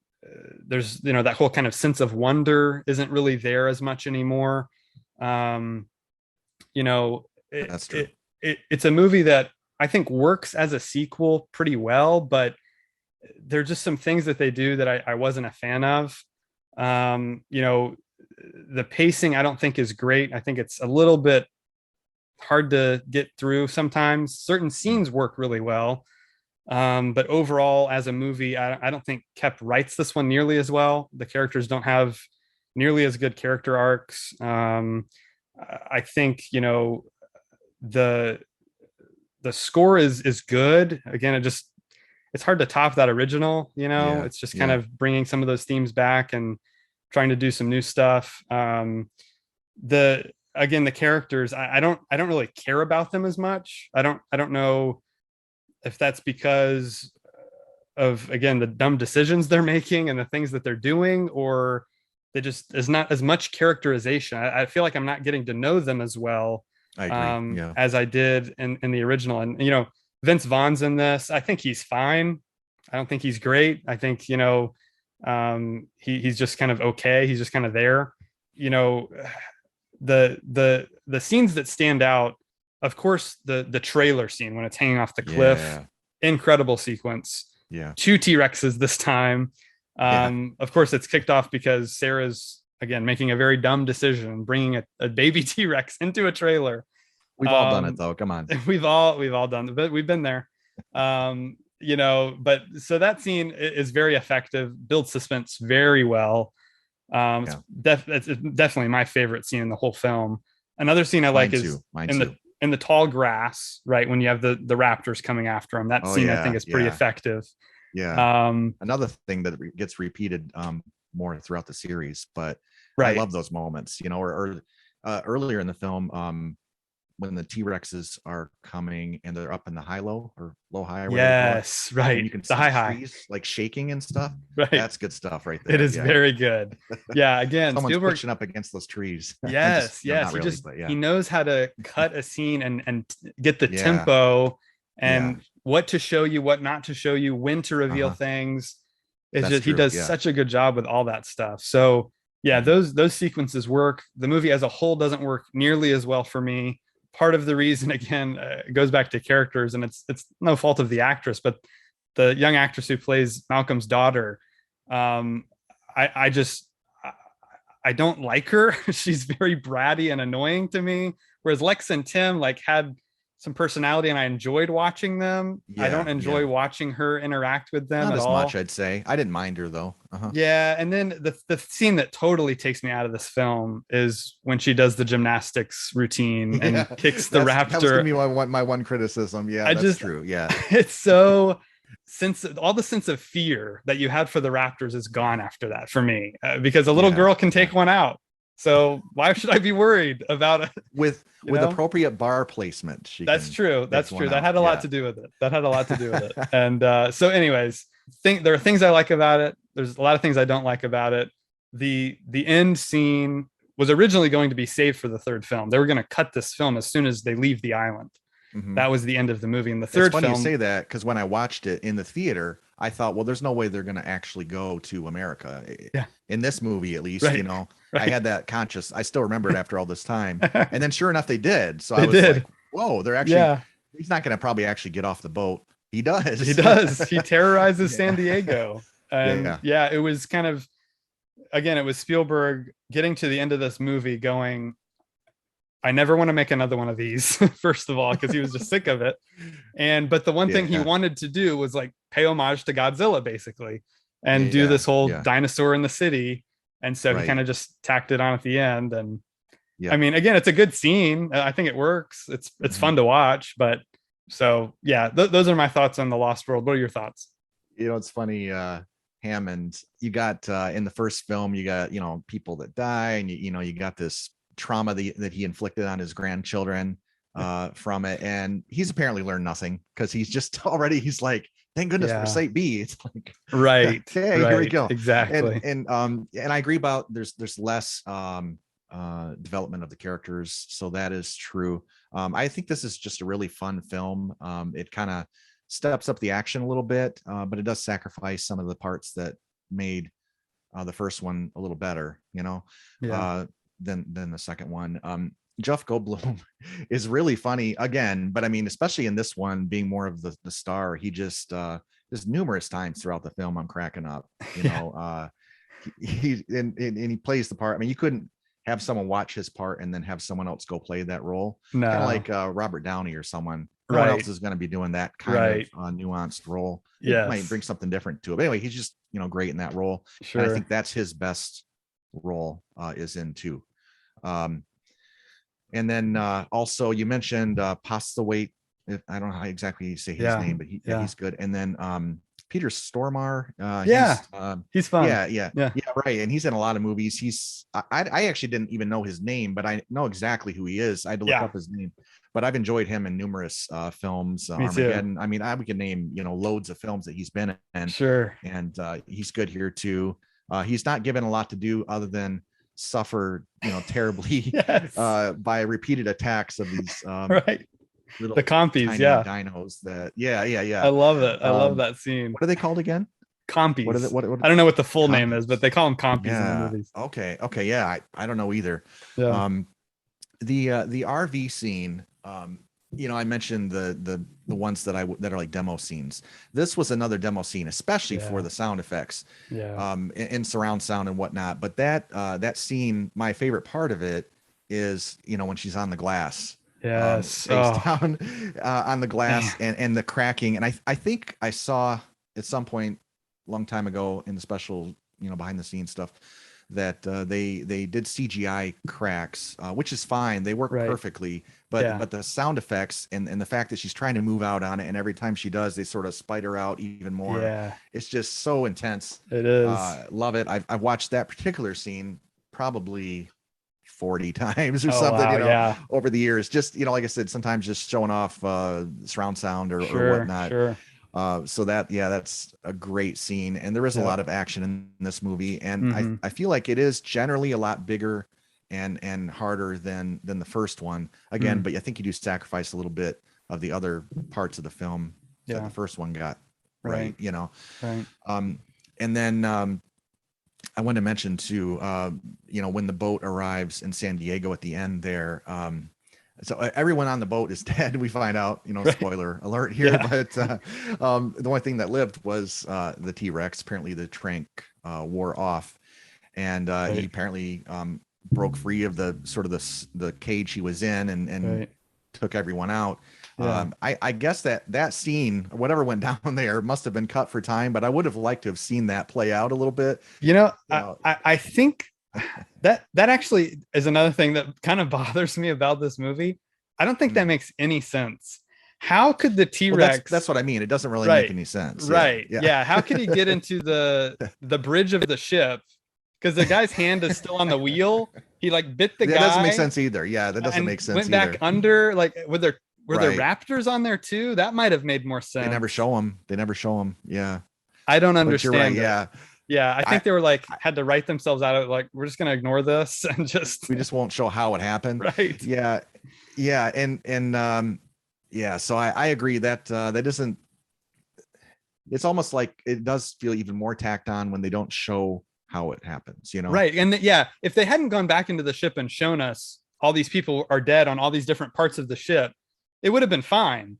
there's, that whole kind of sense of wonder isn't really there as much anymore. Um, you know, it, That's true. it's a movie that I think works as a sequel pretty well, but there are just some things that they do that I wasn't a fan of. The pacing I don't think is great. I think it's a little bit hard to get through sometimes. Certain Mm. scenes work really well, but overall, as a movie, I don't think Kep writes this one nearly as well. The characters don't have nearly as good character arcs. I think the the score is good. Again, it's hard to top that original. Yeah. It's just kind Yeah. of bringing some of those themes back and trying to do some new stuff. The Again, the characters, I don't really care about them as much. I don't know if that's because of, again, the dumb decisions they're making and the things that they're doing, or they just is not as much characterization. I feel like I'm not getting to know them as well, I agree. Yeah. as I did in the original. And Vince Vaughn's in this. I think he's fine. I don't think he's great. I think he's just kind of okay. He's just kind of there. You know, the scenes that stand out, of course, the trailer scene when it's hanging off the cliff, Yeah. incredible sequence. Yeah. Two T-Rexes this time. Yeah. Of course, it's kicked off because Sarah's, again, making a very dumb decision, bringing a baby T-Rex into a trailer. We've all done it though. Come on. We've all done it, but we've been there. But so that scene is very effective, builds suspense very well. Yeah. It's definitely my favorite scene in the whole film. Another scene I like Mine is too. Mine in too. the tall grass, right when you have the raptors coming after him. That Oh scene I think yeah. is pretty Yeah. effective. Yeah. Um, Another thing that gets repeated more throughout the series, but I right. love those moments, or earlier in the film, when the T-Rexes are coming and they're up in the high-low or low-high, or whatever they call it, Yes, and right. you can The see the high, trees like shaking and stuff. right. That's good stuff right It there. is Yeah. very good. Yeah, again, Someone's Spielberg. pushing up against those trees. Just, Yes, yes. not really, but He yeah. knows how to cut a scene and get the Yeah. tempo Yeah. and what to show you, what not to show you, when to reveal Uh-huh. things. It's That's just he true. does Yeah. such a good job with all that stuff. So yeah, Mhm. those sequences work. The movie as a whole doesn't work nearly as well for me. Part of the reason, again, goes back to characters, and it's no fault of the actress, but the young actress who plays Malcolm's daughter, um, I just I don't like her. She's very bratty and annoying to me. Whereas Lex and Tim like had some personality, and I enjoyed watching them. I don't Yeah. enjoy Yeah. watching her interact with them Not at as much, all. I'd say. I didn't mind her though. Uh-huh. Yeah, and then the scene that totally takes me out of this film is when she does the gymnastics routine Yeah. and kicks the That was gonna raptor. be my one criticism. Yeah, I that's just true. Yeah. it's so all the sense of fear that you had for the raptors is gone after that for me, because a little Yeah. girl can Yeah. take one out. So why should I be worried about it? With You with know? appropriate bar placement, she That's can true. take That's one true. That out. had a lot Yeah. to do with it. That had a lot to do with it. And anyways, there are things I like about it. There's a lot of things I don't like about it. The end scene was originally going to be saved for the third film. They were going to cut this film as soon as they leave the island. Mhm. That was the end of the movie. In the It's third funny you film, say that, because when I watched it in the theater, I thought, well, there's no way they're going to actually go to America. yeah, In this movie, at least, right, I right. had that conscious. I still remember it after all this time. And then sure enough, they did. So I They was like, did. whoa, they're actually, Yeah, he's not going to probably actually get off the boat. He he does. does. He terrorizes San Yeah. Diego. And Yeah. yeah, it was kind of, again, it was Spielberg getting to the end of this movie going, I never want to make another one of these, first of all, because he was just sick of it. But the one thing he Yeah. wanted to do was like pay homage to Godzilla, basically, and do Yeah. this whole Yeah. dinosaur in the city. And so he Right. kind of just tacked it on at the end. And I Yeah. mean, again, it's a good scene. I think it works. It's Mhm. fun to watch. But so yeah, those are my thoughts on the Lost World. What are your thoughts? It's funny, Hammond, you got in the first film, you got, people that die, and you got this trauma that he inflicted on his grandchildren. from it, and he's apparently learned nothing because he's like, thank goodness for Site B. It's like, right, okay, right, here we go. exactly. And I agree about there's less development of the characters, so that is true. I think this is just a really fun film. It kind of steps up the action a little bit, but it does sacrifice some of the parts that made the first one a little better, than the second one. Jeff Goldblum is really funny again, but I mean, especially in this one, being more of the star, he just numerous times throughout the film, I'm cracking up. He plays the part. I mean, you couldn't have someone watch his part and then have someone else go play that role. No. Kind of like Robert Downey or someone. No one else is going to be doing that kind of nuanced role. It might bring something different to it. But anyway, he's just great in that role. Sure. And I think that's his best role is in too. And then also you mentioned Postlewaite. I don't know how exactly you say his name, but he's good. And then Peter Stormare. He's fun. Yeah, right. And he's in a lot of movies. I actually didn't even know his name, but I know exactly who he is. I had to look up his name. But I've enjoyed him in numerous films. Armageddon. I mean, we can name loads of films that he's been in. Sure. And he's good here too. He's not given a lot to do other than suffer terribly by repeated attacks of these little the compies dinos that I love it. I love that scene. What are they called again? Compies. What I don't know what the full name is, but they call them compies in the movies. Okay I don't know either. The RV scene, I mentioned the ones that are like demo scenes. This was another demo scene, especially for the sound effects, and surround sound and whatnot. But that scene, my favorite part of it is, when she's on the glass, face down on the glass, and the cracking. And I think I saw at some point a long time ago in the special, behind the scenes stuff, that they did CGI cracks, which is fine. They work perfectly, but the sound effects and the fact that she's trying to move out on it, and every time she does, they sort of spider out even more. It's just so intense. It is. Love it. I've watched that particular scene probably 40 times or something, over the years. Just, like I said, sometimes just showing off surround sound or whatnot. Sure. So that's a great scene, and there is a lot of action in this movie, and I feel like it is generally a lot bigger and harder than the first one again, but I think you do sacrifice a little bit of the other parts of the film that the first one got right. And then I want to mention too, when the boat arrives in San Diego at the end there, so everyone on the boat is dead. We find out, spoiler alert here, but the only thing that lived was the T-Rex. Apparently the trank wore off, and he apparently broke free of the sort of the cage he was in and took everyone out. I guess that scene, whatever went down there, must have been cut for time, but I would have liked to have seen that play out a little bit. I think that actually is another thing that kind of bothers me about this movie. I don't think that makes any sense. How could the T-Rex? Well, that's what I mean. It doesn't really make any sense. Right. Yeah. How could he get into the bridge of the ship? Because the guy's hand is still on the wheel. He bit the guy. That doesn't make sense either. Yeah, that doesn't make sense. Went back under. Were there raptors on there too? That might have made more sense. They never show them. Yeah. I don't understand. Right, yeah. I think they were had to write themselves out of we're just gonna ignore this and we just won't show how it happened. Right. Yeah. And so I agree that that isn't. It's almost like it does feel even more tacked on when they don't show how it happens. Right. And if they hadn't gone back into the ship and shown us all these people are dead on all these different parts of the ship, it would have been fine.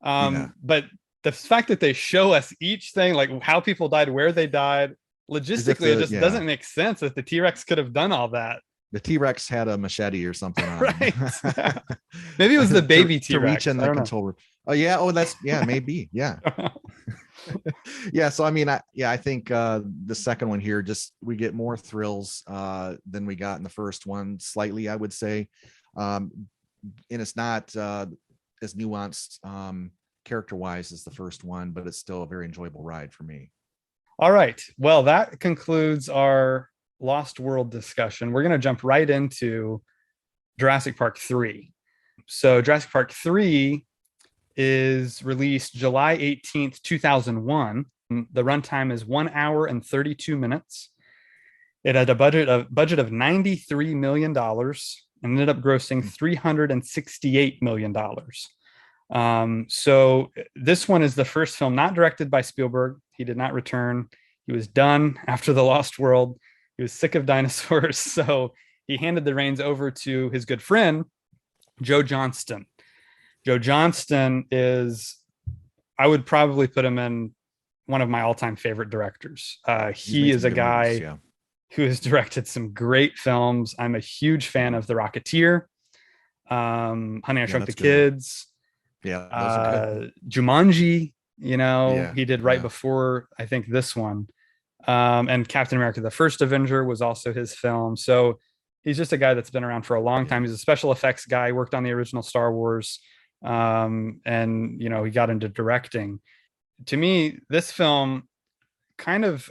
But the fact that they show us each thing, how people died, where they died, logistically, it just doesn't make sense that the T-Rex could have done all that. The T-Rex had a machete or something on right. Maybe it was the baby T-Rex. To reach in the control room. Oh, yeah. Oh, that's, maybe. Yeah. So, I mean, I think the second one here, we get more thrills than we got in the first one, slightly, I would say. And it's not as nuanced character-wise as the first one, but it's still a very enjoyable ride for me. All right. Well, that concludes our Lost World discussion. We're going to jump right into Jurassic Park 3. So Jurassic Park 3 is released July 18th, 2001. The runtime is 1 hour and 32 minutes. It had a budget of $93 million and ended up grossing $368 million. So this one is the first film not directed by Spielberg. He did not return. He was done after The Lost World. He was sick of dinosaurs. So he handed the reins over to his good friend, Joe Johnston. Joe Johnston is, I would probably put him in one of my all-time favorite directors. He is a guy movies, who has directed some great films. I'm a huge fan of The Rocketeer, Honey, I Shrunk the Kids. Yeah, Jumanji, he did right before, I think, this one. And Captain America, the First Avenger was also his film. So he's just a guy that's been around for a long time. He's a special effects guy, worked on the original Star Wars. And he got into directing. To me, this film kind of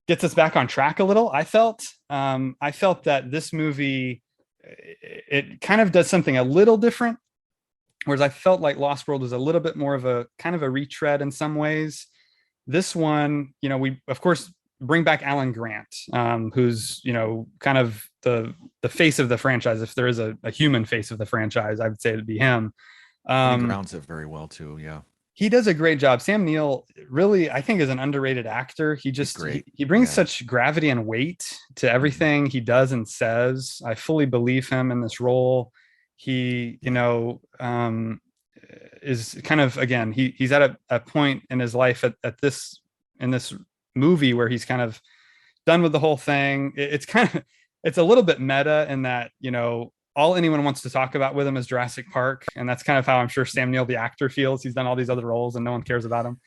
gets us back on track a little. I felt that this movie, it kind of does something a little different, whereas I felt like Lost World was a little bit more of a kind of a retread in some ways. This one, we of course bring back Alan Grant, who's kind of the face of the franchise. If there is a human face of the franchise, I would say it'd be him. He grounds it very well too. Yeah, he does a great job. Sam Neill really, I think, is an underrated actor. He just he brings such gravity and weight to everything he does and says. I fully believe him in this role. He is kind of, again, he's at a point in his life in this movie where he's kind of done with the whole thing. It's a little bit meta in that, all anyone wants to talk about with him is Jurassic Park. And that's kind of how I'm sure Sam Neill, the actor, feels. He's done all these other roles and no one cares about him.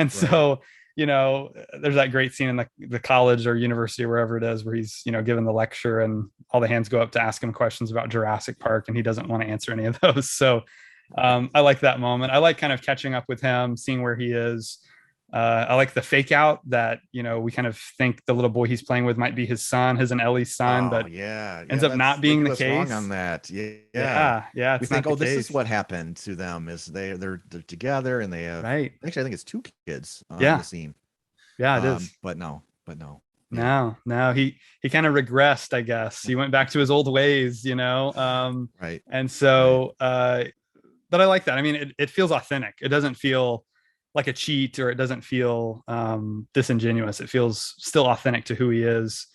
So, there's that great scene in the college or university or wherever it is where he's, given the lecture and all the hands go up to ask him questions about Jurassic Park and he doesn't want to answer any of those. So I like that moment. I like kind of catching up with him, seeing where he is. I like the fake out that, we kind of think the little boy he's playing with might be his son, his and Ellie's son, but ends up not being the case. Wrong on that. Yeah. We think, this is what happened to them is they're together and they have, actually, I think it's 2 kids on the scene. Yeah, it is. But no. No, he kind of regressed, I guess. He went back to his old ways, right. And so, but I like that. I mean, it feels authentic. It doesn't feel like a cheat, or it doesn't feel disingenuous. It feels still authentic to who he is.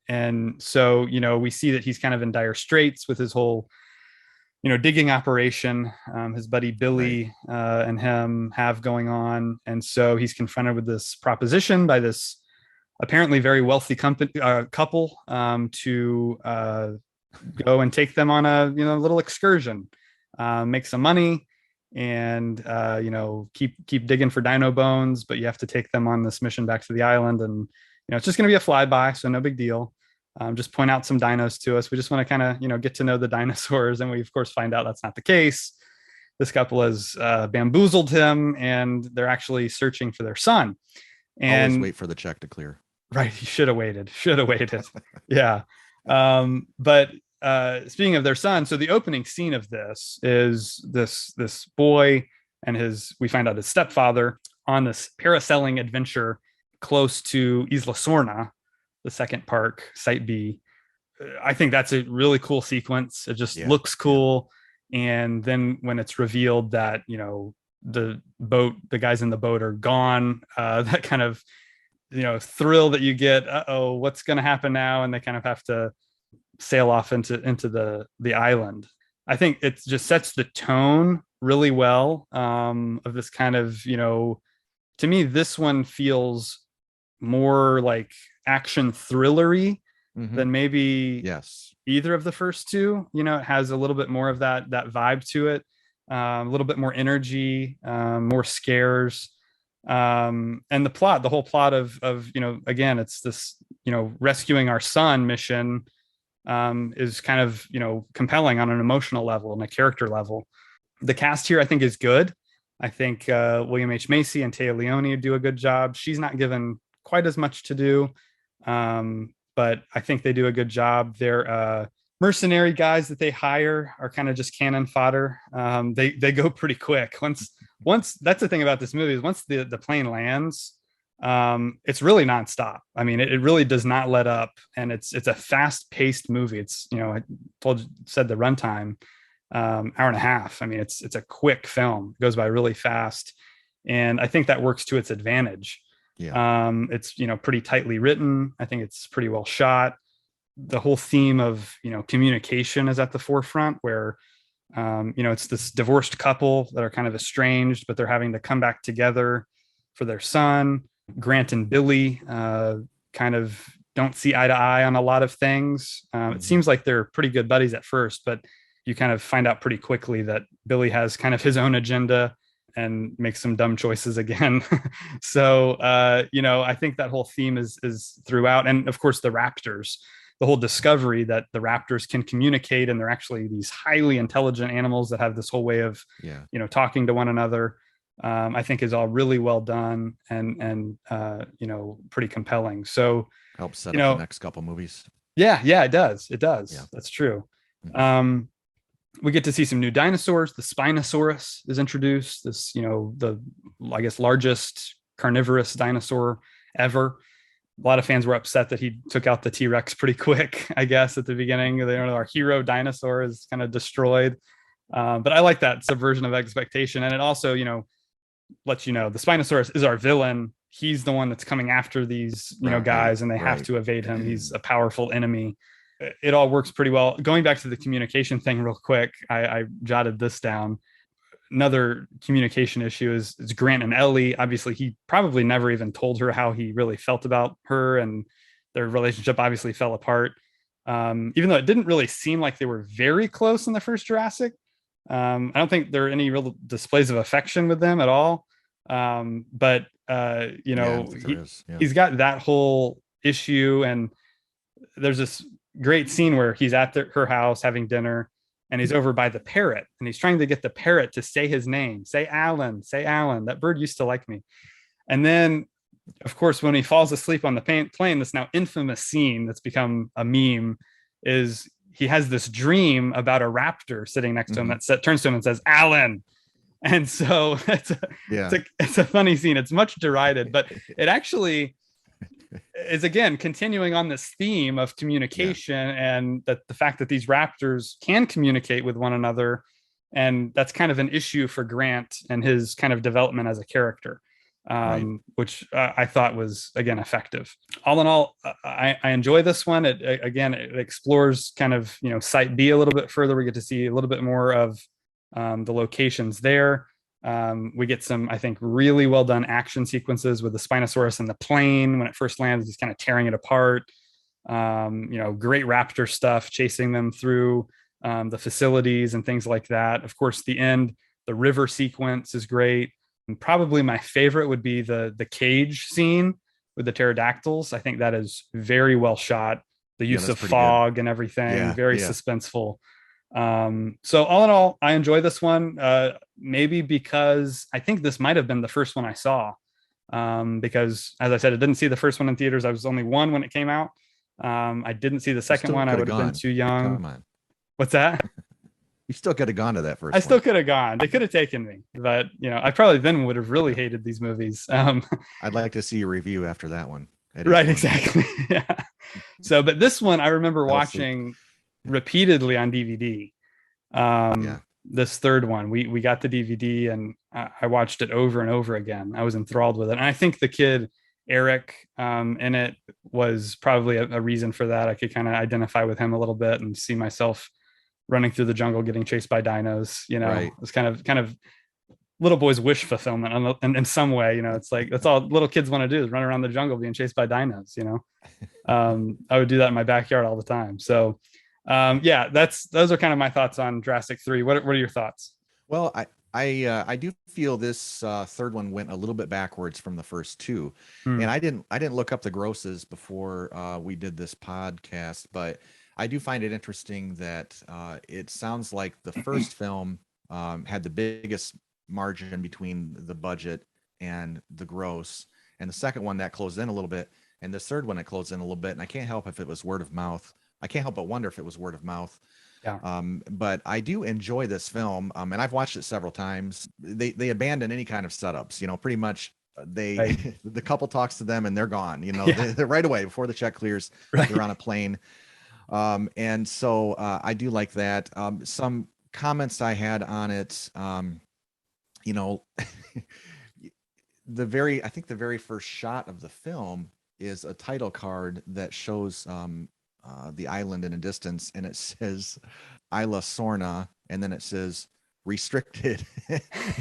And so, we see that he's kind of in dire straits with his whole, digging operation. His buddy Billy and him have going on. And so he's confronted with this proposition by this apparently very wealthy couple to go and take them on a, little excursion, make some money, and keep digging for dino bones, but you have to take them on this mission back to the island, and it's just going to be a flyby, so no big deal. Just point out some dinos to us. We just want to kind of get to know the dinosaurs, and we of course find out that's not the case. This couple has bamboozled him, and they're actually searching for their son. And always wait for the check to clear. Right, he should have waited. Yeah. But speaking of their son, so the opening scene of this is this boy and we find out his stepfather on this parasailing adventure close to Isla Sorna, the second park, Site B. I think that's a really cool sequence. It just looks cool. And then when it's revealed that, the guys in the boat are gone, that kind of, thrill that you get, what's going to happen now? And they kind of have to sail off into the island. I think it just sets the tone really well of this kind of, to me, this one feels more like action thrillery than maybe either of the first two. It has a little bit more of that vibe to it, a little bit more energy, more scares. And the whole plot of again, it's this, rescuing our son mission is kind of, compelling on an emotional level and a character level. The cast here, I think, is good. I think William H. Macy and Téa Leoni do a good job. She's not given quite as much to do, but I think they do a good job. They're mercenary guys that they hire are kind of just cannon fodder. They go pretty quick. Once that's the thing about this movie is once the plane lands, it's really nonstop. I mean, it really does not let up, and it's a fast paced movie. It's, you know, I said the runtime, hour and a half. I mean, it's a quick film. It goes by really fast, and I think that works to its advantage. Yeah. It's, you know, pretty tightly written. I think it's pretty well shot. The whole theme of, you know, communication is at the forefront, where you know, it's this divorced couple that are kind of estranged, but they're having to come back together for their son. Grant and Billy kind of don't see eye to eye on a lot of things. It seems like they're pretty good buddies at first, but you kind of find out pretty quickly that Billy has kind of his own agenda and makes some dumb choices again. So, you know, I think that whole theme is throughout. And of course, the Raptors, the whole discovery that the raptors can communicate, and they're actually these highly intelligent animals that have this whole way of, you know, talking to one another. I think is all really well done and you know, pretty compelling. So helps set up the next couple movies. Yeah, it does. Yeah. That's true. We get to see some new dinosaurs. The Spinosaurus is introduced. This, you know, the, I guess, largest carnivorous dinosaur ever. A lot of fans were upset that he took out the T-Rex pretty quick, I guess, at the beginning. They know our hero dinosaur is kind of destroyed. But I like that subversion of expectation. And it also, you know, lets you know the Spinosaurus is our villain. He's the one that's coming after these, you know, guys, and they have to evade him. He's a powerful enemy. It all works pretty well. Going back to the communication thing real quick, I jotted this down. Another communication issue is Grant and Ellie. Obviously, he probably never even told her how he really felt about her, and their relationship obviously fell apart. Even though it didn't really seem like they were very close in the first Jurassic. I don't think there are any real displays of affection with them at all. But you know, he's got that whole issue, and there's this great scene where he's at her house having dinner, and he's over by the parrot, and he's trying to get the parrot to say his name. Say Alan, say Alan. That bird used to like me. And then, of course, when he falls asleep on the plane, this now infamous scene that's become a meme is he has this dream about a raptor sitting next to him that turns to him and says, Alan. And so it's a funny scene. It's much derided, but it actually is, again, continuing on this theme of communication and that the fact that these raptors can communicate with one another. And that's kind of an issue for Grant and his kind of development as a character, which I thought was, again, effective. All in all, I enjoy this one. It explores kind of, you know, Site B a little bit further. We get to see a little bit more of the locations there. We get some, I think, really well done action sequences with the Spinosaurus and the plane. When it first lands, he's kind of tearing it apart. You know, great raptor stuff, chasing them through the facilities and things like that. Of course, the end, the river sequence is great. And probably my favorite would be the cage scene with the pterodactyls. I think that is very well shot. The use of fog and everything, very suspenseful. So all in all, I enjoy this one. Maybe because I think this might have been the first one I saw. Because, as I said, I didn't see the first one in theaters. I was only one when it came out. I didn't see the second one. I would have been too young. Come on. What's that? You still could have gone to that first. I still could have gone. They could have taken me, but you know, I probably then would have really hated these movies. I'd like to see your review after that one. Right, exactly. Yeah. So, but this one I remember watching repeatedly on DVD. This third one, we got the DVD and I watched it over and over again. I was enthralled with it, and I think the kid Eric in it was probably a reason for that. I could kind of identify with him a little bit and see myself running through the jungle, getting chased by dinos. You know, it's kind of little boy's wish fulfillment in some way. You know, it's like that's all little kids want to do is run around the jungle being chased by dinos. You know, I would do that in my backyard all the time. So, those are kind of my thoughts on Jurassic 3. What are your thoughts? Well, I do feel this third one went a little bit backwards from the first two, and I didn't look up the grosses before we did this podcast, but I do find it interesting that it sounds like the first film had the biggest margin between the budget and the gross, and the second one that closed in a little bit, and the third one it closed in a little bit, and I can't help if it was word of mouth, I can't help but wonder if it was word of mouth. Yeah. But I do enjoy this film, and I've watched it several times. They abandon any kind of setups, pretty much. They Right. The couple talks to them and they're gone. Yeah. They're right away before the check clears. Right. They're on a plane, and so I do like that. Some comments I had on it, you know, I think the very first shot of the film is a title card that shows the island in a distance, and it says Isla Sorna, and then it says restricted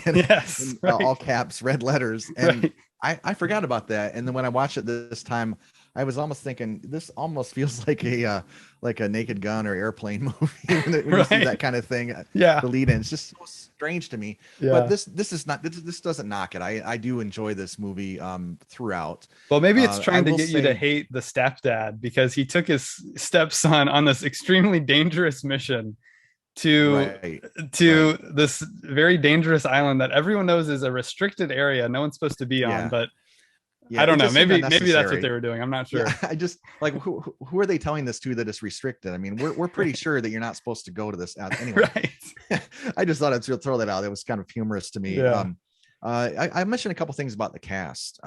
Yes. in Right. all caps, red letters. And Right. I forgot about that. And then when I watched it this time, I was almost thinking this almost feels like a Naked Gun or Airplane movie when you see that kind of thing. Yeah. The lead in, it's just so strange to me. Yeah. But this is not, this doesn't knock it. I do enjoy this movie throughout. Well, maybe it's trying to get you to hate the stepdad because he took his stepson on this extremely dangerous mission to this very dangerous island that everyone knows is a restricted area no one's supposed to be on. But I don't know, maybe that's what they were doing. I'm not sure. I just like, who are they telling this to that it's restricted? I mean, we're pretty sure that you're not supposed to go to this anyway. Right. I just thought I'd throw that out. It was kind of humorous to me. Yeah. I mentioned a couple things about the cast.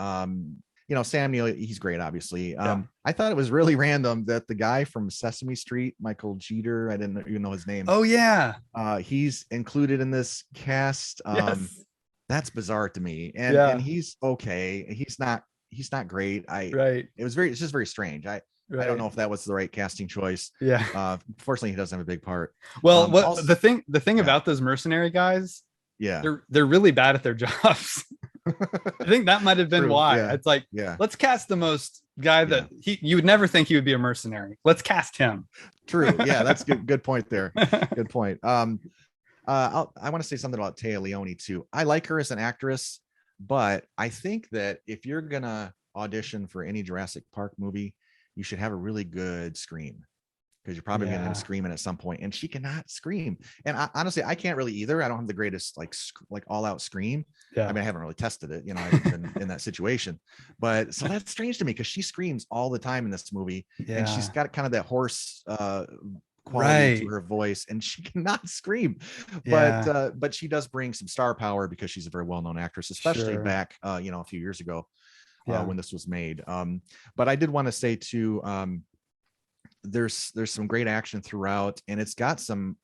Sam Neill, he's great, obviously. I thought it was really random that the guy from Sesame Street, Michael Jeter, I didn't even know his name. Oh yeah. He's included in this cast. Yes. That's bizarre to me. And he's okay. He's not great. It's just very strange. I don't know if that was the right casting choice. Yeah. Fortunately, he doesn't have a big part. Well, the thing about those mercenary guys, they're really bad at their jobs. I think that might have been why. It's like, let's cast the most guy that you would never think he would be a mercenary. Let's cast him. True. Yeah, that's good point there. Good point. I want to say something about Téa Leoni too. I like her as an actress, but I think that if you're gonna audition for any Jurassic Park movie, you should have a really good scream, because you're probably going to scream at some point, and she cannot scream. And honestly, I can't really either. I don't have the greatest like all out scream. I mean, I haven't really tested it, I haven't been in that situation, but so that's strange to me because she screams all the time in this movie, and she's got kind of that hoarse quality to her voice, and she cannot scream. But she does bring some star power because she's a very well-known actress, especially back a few years ago when this was made. But I did want to say too, there's some great action throughout, and it's got some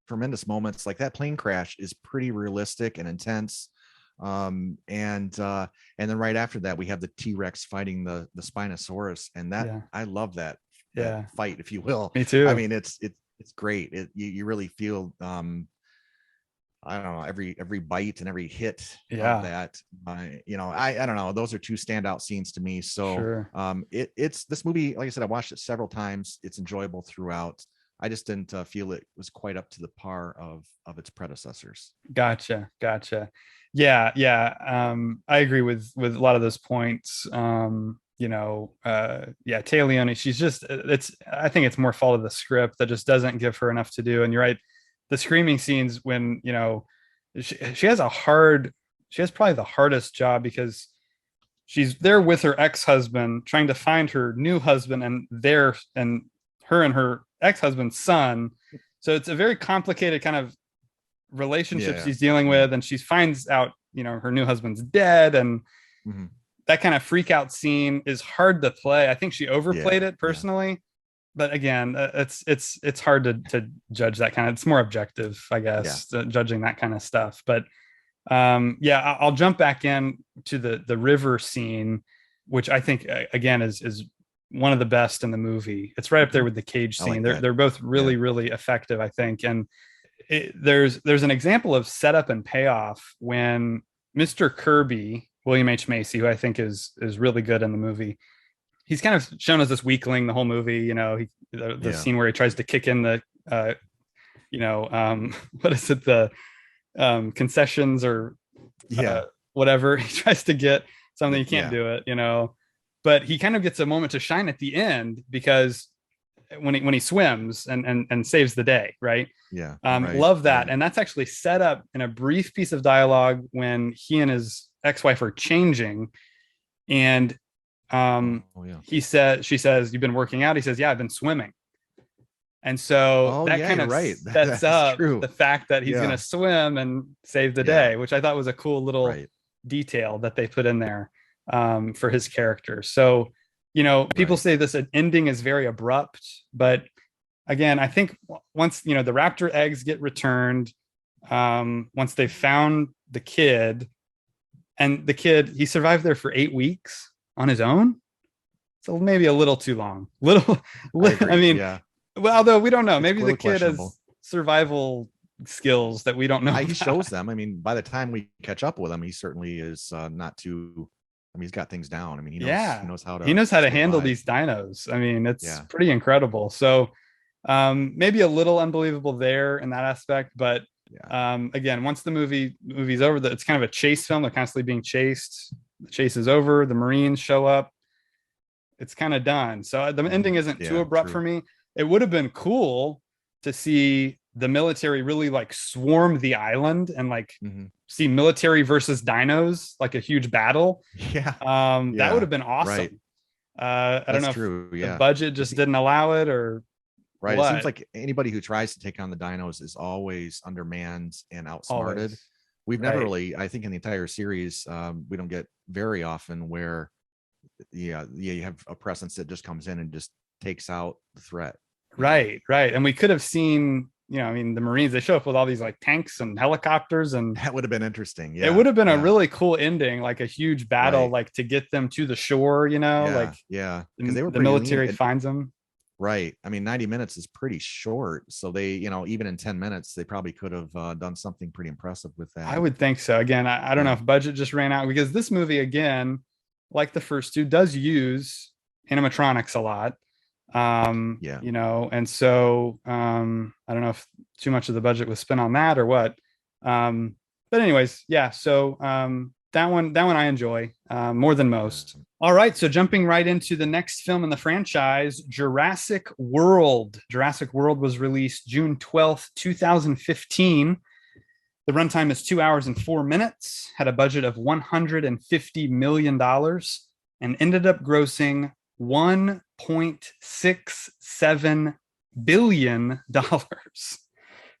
tremendous moments. Like that plane crash is pretty realistic and intense. And then right after that, we have the T-Rex fighting the Spinosaurus, and that I love that fight, if you will. Me too. I mean, it's great. You really feel I don't know, every bite and every hit of that. I don't know. Those are two standout scenes to me. So it's this movie, like I said, I watched it several times. It's enjoyable throughout. I just didn't feel it was quite up to the par of its predecessors. Gotcha. Yeah. I agree with a lot of those points. Téa Leoni, she's just, I think it's more fault of the script that just doesn't give her enough to do. And you're right, the screaming scenes when she has probably the hardest job, because she's there with her ex-husband trying to find her new husband and her ex-husband's son. So it's a very complicated kind of relationship she's dealing with, and she finds out her new husband's dead, and that kind of freak out scene is hard to play. I think she overplayed it personally. But again, it's hard to judge that kind of. It's more objective, I guess, judging that kind of stuff. But I'll jump back in to the river scene, which I think again is one of the best in the movie. It's right up there with the cage scene. They're both really really effective, I think. And there's an example of setup and payoff when Mr. Kirby, William H. Macy, who I think is really good in the movie. He's kind of shown as this weakling the whole movie, the scene where he tries to kick in the, what is it? The concessions or whatever. He tries to get something, he can't do it, but he kind of gets a moment to shine at the end, because when he swims and saves the day. Right. Yeah. Love that. And that's actually set up in a brief piece of dialogue when he and his ex-wife are changing, and she says, "You've been working out?" He says, "Yeah, I've been swimming." And so Oh that yeah, kind you're of right. sets That is up true. the fact that he's going to Yeah. swim and save the Yeah. day, which I thought was a cool little Right. detail that they put in there for his character. So, people Right. say this ending is very abrupt, but again, I think once, the raptor eggs get returned, once they found the kid, and the kid, he survived there for 8 weeks on his own. So maybe a little too long. Little, I I agree. mean, Yeah. well, although we don't know, It's a maybe the little kid questionable. has survival skills that we don't know He about. shows them. I mean, by the time we catch up with him, he certainly is not too. I mean, he's got things down. I mean, he Yeah, knows how he to knows how to stay handle alive. these dinos. I mean, it's Yeah. pretty incredible. So maybe a little unbelievable there in that aspect, but Yeah. again, once the movie's over, that it's kind of a chase film. They're constantly being chased. The chase is over. The Marines show up. It's kind of done. So the ending isn't too Yeah. abrupt for True. me. It would have been cool to see the military really like swarm the island and like Hmm. see military versus dinos, like a huge battle. Yeah. That would Yeah. have been Right. awesome. I don't That's know if true. the Yeah. budget Because just didn't allow it or right. It seems what. like anybody who tries to take on the dinos is always undermanned and outsmarted. Always. We've never Right. really, I think, in the entire series, we don't get very often where, yeah, you have a presence that just comes in and just takes out the threat. Right. Right. And we could have seen, I mean, the Marines, they show up with all these like tanks and helicopters, and That would have been interesting. it Yeah. would have been a Yeah. really cool ending, like a huge battle, Right. like to get them to the shore, like Yeah. Yeah. Because they were the pretty lean. military finds them. Right. I mean, 90 minutes is pretty short. So they, even in 10 minutes, they probably could have done something pretty impressive with I that. would think so. Again, I don't know Yeah. if budget just ran out, because this movie, again, like the first two, does use animatronics a lot. Yeah. And so I don't know if too much of the budget was spent on that or what. But anyways, yeah. So that one I enjoy more than Yeah. most. All right, so jumping right into the next film in the franchise, Jurassic World. Jurassic World was released June 12th, 2015. The runtime is 2 hours and 4 minutes, had a budget of $150 million, and ended up grossing $1.67 billion.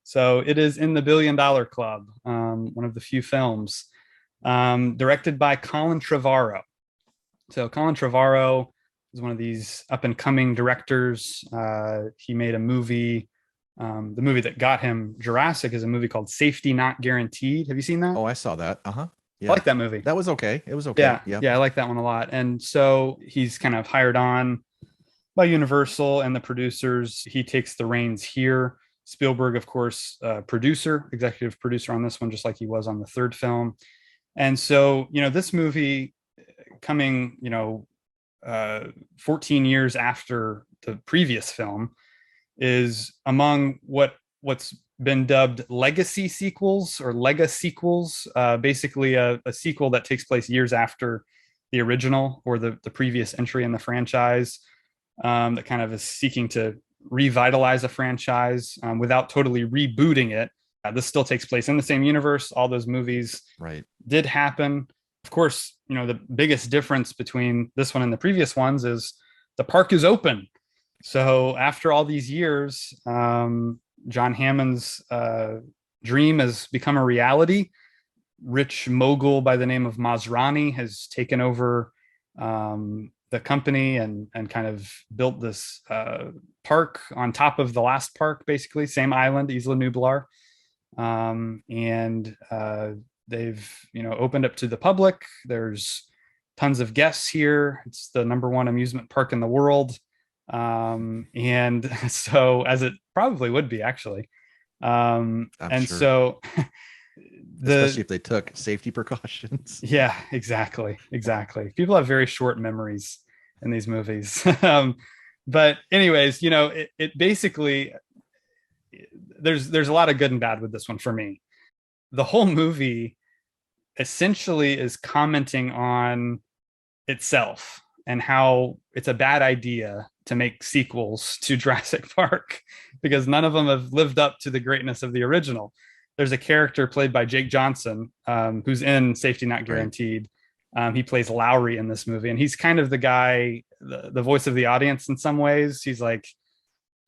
So it is in the $1 billion club, one of the few films. Directed by Colin Trevorrow. So Colin Trevorrow is one of these up and coming directors. He made a movie. The movie that got him Jurassic is a movie called Safety Not Guaranteed. Have you seen that? Oh, I saw that. Uh-huh. I Yeah. like that movie. That was okay. It was okay. Yeah, Yeah. yeah, I like that one a lot. And so he's kind of hired on by Universal and the producers. He takes the reins here. Spielberg, of course, executive producer on this one, just like he was on the third film. And so, this movie coming, 14 years after the previous film is among what's been dubbed legacy sequels or lega sequels, basically a sequel that takes place years after the original or the previous entry in the franchise, that kind of is seeking to revitalize a franchise without totally rebooting it. This still takes place in the same universe. All those movies Right. did happen. Of course, the biggest difference between this one and the previous ones is the park is open. So after all these years, John Hammond's dream has become a reality. Rich mogul by the name of Masrani has taken over the company and kind of built this park on top of the last park, basically same island, Isla Nublar, and they've opened up to the public. There's tons of guests here. It's the number one amusement park in the world, and so as it probably would be actually. I'm And sure. so Especially if they took safety precautions. Yeah, exactly. People have very short memories in these movies. But anyways, it basically, there's a lot of good and bad with this one for me. The whole movie essentially is commenting on itself and how it's a bad idea to make sequels to Jurassic Park because none of them have lived up to the greatness of the original. There's a character played by Jake Johnson, who's in Safety Not Right. Guaranteed. He plays Lowry in this movie, and he's kind of the guy, the voice of the audience in some ways. He's like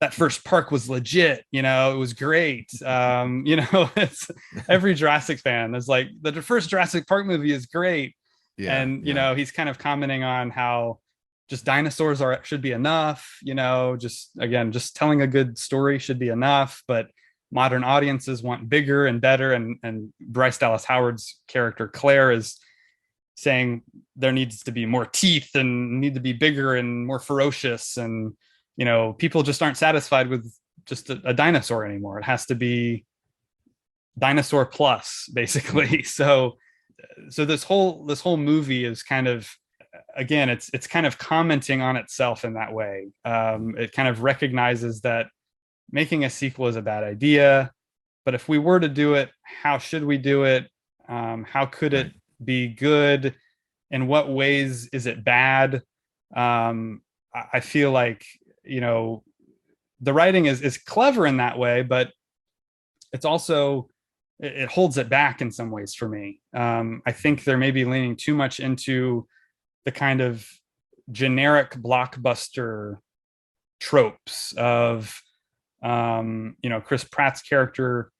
that first park was legit, you know, it was great. You know, it's every Jurassic fan is like, the first Jurassic Park movie is great. Yeah, And, you yeah, know, he's kind of commenting on how just dinosaurs should be enough, you know, just again, just telling a good story should be enough. But modern audiences want bigger and better. And Bryce Dallas Howard's character, Claire, is saying there needs to be more teeth and need to be bigger and more ferocious. And, you know, people just aren't satisfied with just a dinosaur anymore. It has to be dinosaur plus, basically. So this whole movie is kind of, again, it's kind of commenting on itself in that way. It kind of recognizes that making a sequel is a bad idea, but if we were to do it, how should we do it? How could it be good? In what ways is it bad? I feel like, you know, the writing is clever in that way, but it's also, it holds it back in some ways for me. I think they're maybe leaning too much into the kind of generic blockbuster tropes of, you know, Chris Pratt's character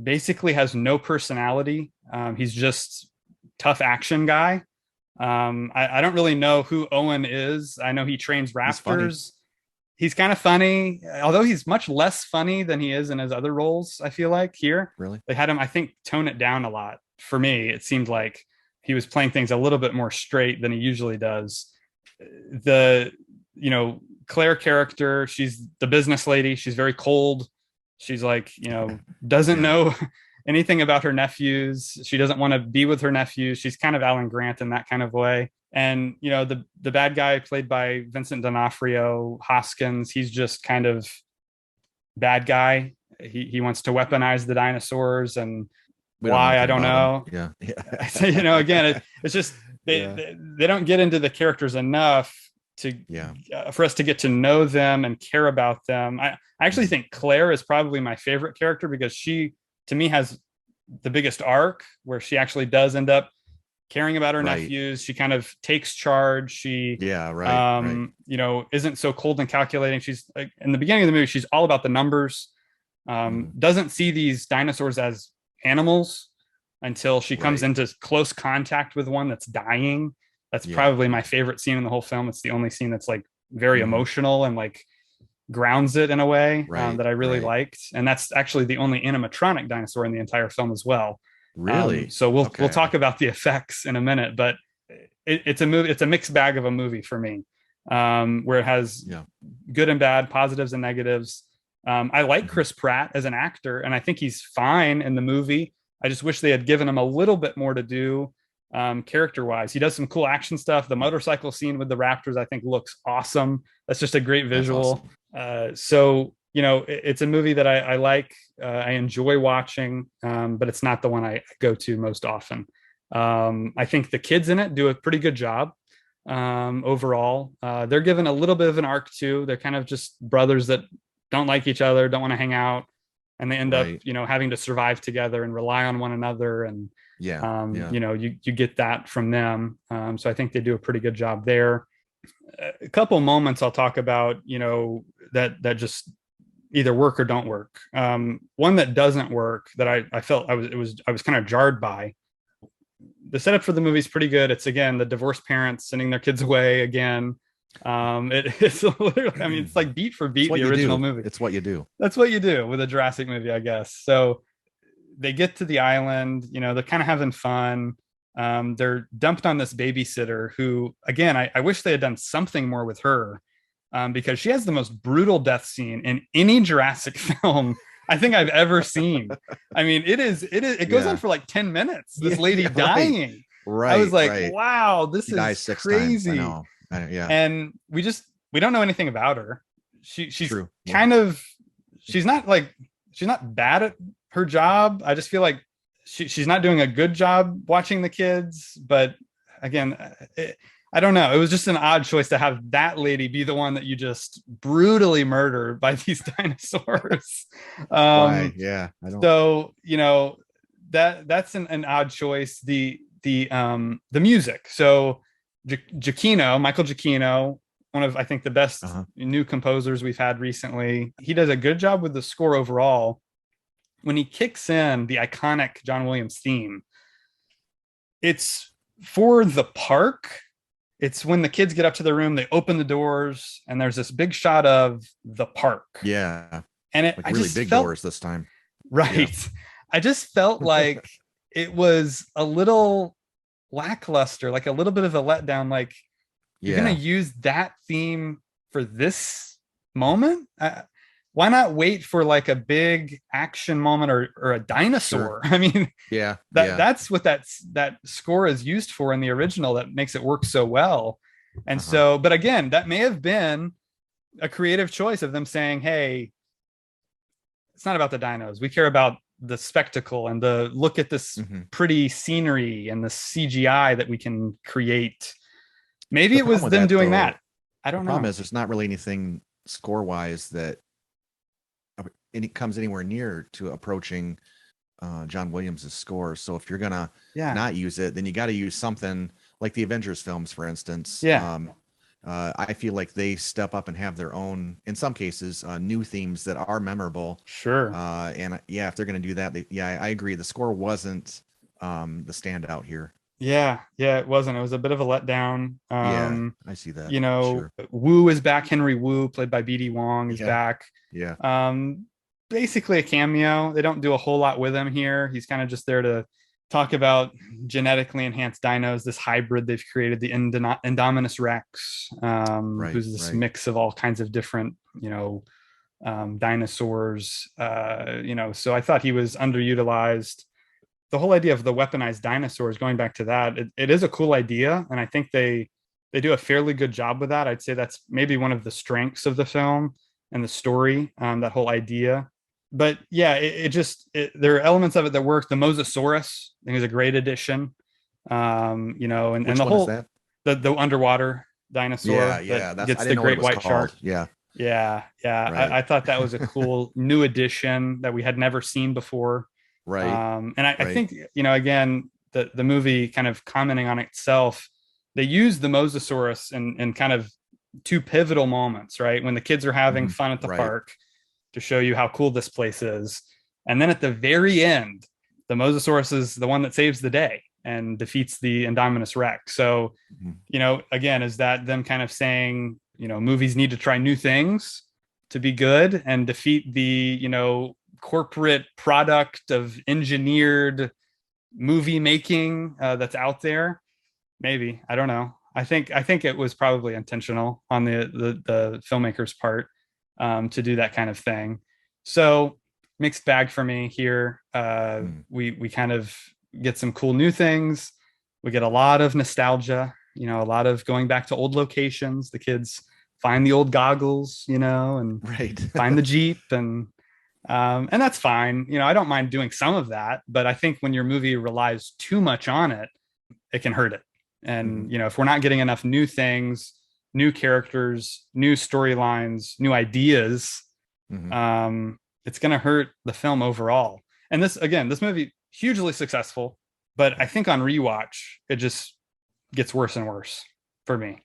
basically has no personality. He's just tough action guy. I don't really know who Owen is. I know he trains raptors. He's kind of funny, although he's much less funny than he is in his other roles. I feel like here, really, they had him, I think, tone it down a lot. For me, it seemed like he was playing things a little bit more straight than he usually does. The, you know, Claire character, she's the business lady. She's very cold. She's like, you know, doesn't know anything about her nephews. She doesn't want to be with her nephews. She's kind of Alan Grant in that kind of way. And, you know, the bad guy played by Vincent D'Onofrio, Hoskins, he's just kind of bad guy. He wants to weaponize the dinosaurs, and why, I don't know. Yeah. So, you know, again, it's just they don't get into the characters enough to for us to get to know them and care about them. I actually think Claire is probably my favorite character because she, to me, has the biggest arc where she actually does end up caring about her nephews. She kind of takes charge. She, you know, isn't so cold and calculating. She's like, in the beginning of the movie, she's all about the numbers. Doesn't see these dinosaurs as animals until she comes into close contact with one that's dying. That's probably my favorite scene in the whole film. It's the only scene that's like very emotional and like grounds it in a way that I really liked. And that's actually the only animatronic dinosaur in the entire film as well. Really? So we'll talk about the effects in a minute, but it's a movie. It's a mixed bag of a movie for me, where it has good and bad, positives and negatives. I like Chris Pratt as an actor, and I think he's fine in the movie. I just wish they had given him a little bit more to do, character-wise. He does some cool action stuff. The motorcycle scene with the raptors, I think, looks awesome. That's just a great visual. Awesome. So, you know, it's a movie that I like. I enjoy watching, but it's not the one I go to most often. I think the kids in it do a pretty good job overall. They're given a little bit of an arc too. They're kind of just brothers that don't like each other, don't want to hang out, and they end up, you know, having to survive together and rely on one another. And you know, you get that from them. So I think they do a pretty good job there. A couple moments I'll talk about, you know, that just either work or don't work. One that doesn't work that I felt I was kind of jarred by. The setup for the movie is pretty good. It's, again, the divorced parents sending their kids away again. It's literally, I mean, it's like beat for beat the original movie. It's what you do. That's what you do with a Jurassic movie, I guess. So they get to the island, you know, they're kind of having fun. They're dumped on this babysitter who, again, I wish they had done something more with her, because she has the most brutal death scene in any Jurassic film I think I've ever seen. I mean, it goes on for like 10 minutes. This lady dying. Right. I was like, wow, this is crazy. I know. And we don't know anything about her. She's True. kind of, she's not bad at her job. I just feel like she's not doing a good job watching the kids. But again, I don't know. It was just an odd choice to have that lady be the one that you just brutally murdered by these dinosaurs. Why? Yeah. I don't. So, you know, that's an odd choice. The music. So Michael Giacchino, one one of, I think, the best new composers we've had recently. He does a good job with the score overall. When he kicks in the iconic John Williams theme, it's for the park. It's when the kids get up to the room, they open the doors, and there's this big shot of the park. Yeah. And it, like I really just big felt, doors this time. right. Yeah. I just felt like it was a little lackluster, like a little bit of a letdown. Like, you're going to use that theme for this moment? Why not wait for like a big action moment or a dinosaur? Sure. I mean, that's what that score is used for in the original, that makes it work so well. And so, but again, that may have been a creative choice of them saying, hey, it's not about the dinos. We care about the spectacle and the look at this pretty scenery and the CGI that we can create. Maybe it was them doing that. I don't know. The problem is there's not really anything score wise that it comes anywhere near to approaching John Williams's score. So if you're gonna not use it, then you got to use something like the Avengers films, for instance. I feel like they step up and have their own, in some cases, new themes that are memorable. Sure. And if they're going to do that, I agree. The score wasn't the standout here. Yeah, it wasn't. It was a bit of a letdown. I see that. Sure. Wu is back. Henry Wu, played by BD Wong, is back. Basically a cameo. They don't do a whole lot with him here. He's kind of just there to talk about genetically enhanced dinos, this hybrid they've created, the Indominus Rex, who's this mix of all kinds of different, dinosaurs. So I thought he was underutilized. The whole idea of the weaponized dinosaurs, going back to that, it is a cool idea, and I think they do a fairly good job with that. I'd say that's maybe one of the strengths of the film and the story, that whole idea. But there are elements of it that work. The Mosasaurus, I think, is a great addition. And the whole the underwater dinosaur that gets the great white shark. I thought that was a cool new addition that we had never seen before. And I think, again, the movie kind of commenting on itself, they use the Mosasaurus in kind of two pivotal moments, right? When the kids are having fun at the park, to show you how cool this place is. And then at the very end, the Mosasaurus is the one that saves the day and defeats the Indominus Rex. So, again, is that them kind of saying, movies need to try new things to be good and defeat the, corporate product of engineered movie making that's out there? Maybe. I don't know. I think it was probably intentional on the filmmaker's part, to do that kind of thing. So mixed bag for me here. We kind of get some cool new things. We get a lot of nostalgia, a lot of going back to old locations. The kids find the old goggles, and find the Jeep, and that's fine. I don't mind doing some of that, but I think when your movie relies too much on it, it can hurt it. And, if we're not getting enough new things, new characters, new storylines, new ideas, it's going to hurt the film overall. And this movie, hugely successful, but I think on rewatch, it just gets worse and worse for me.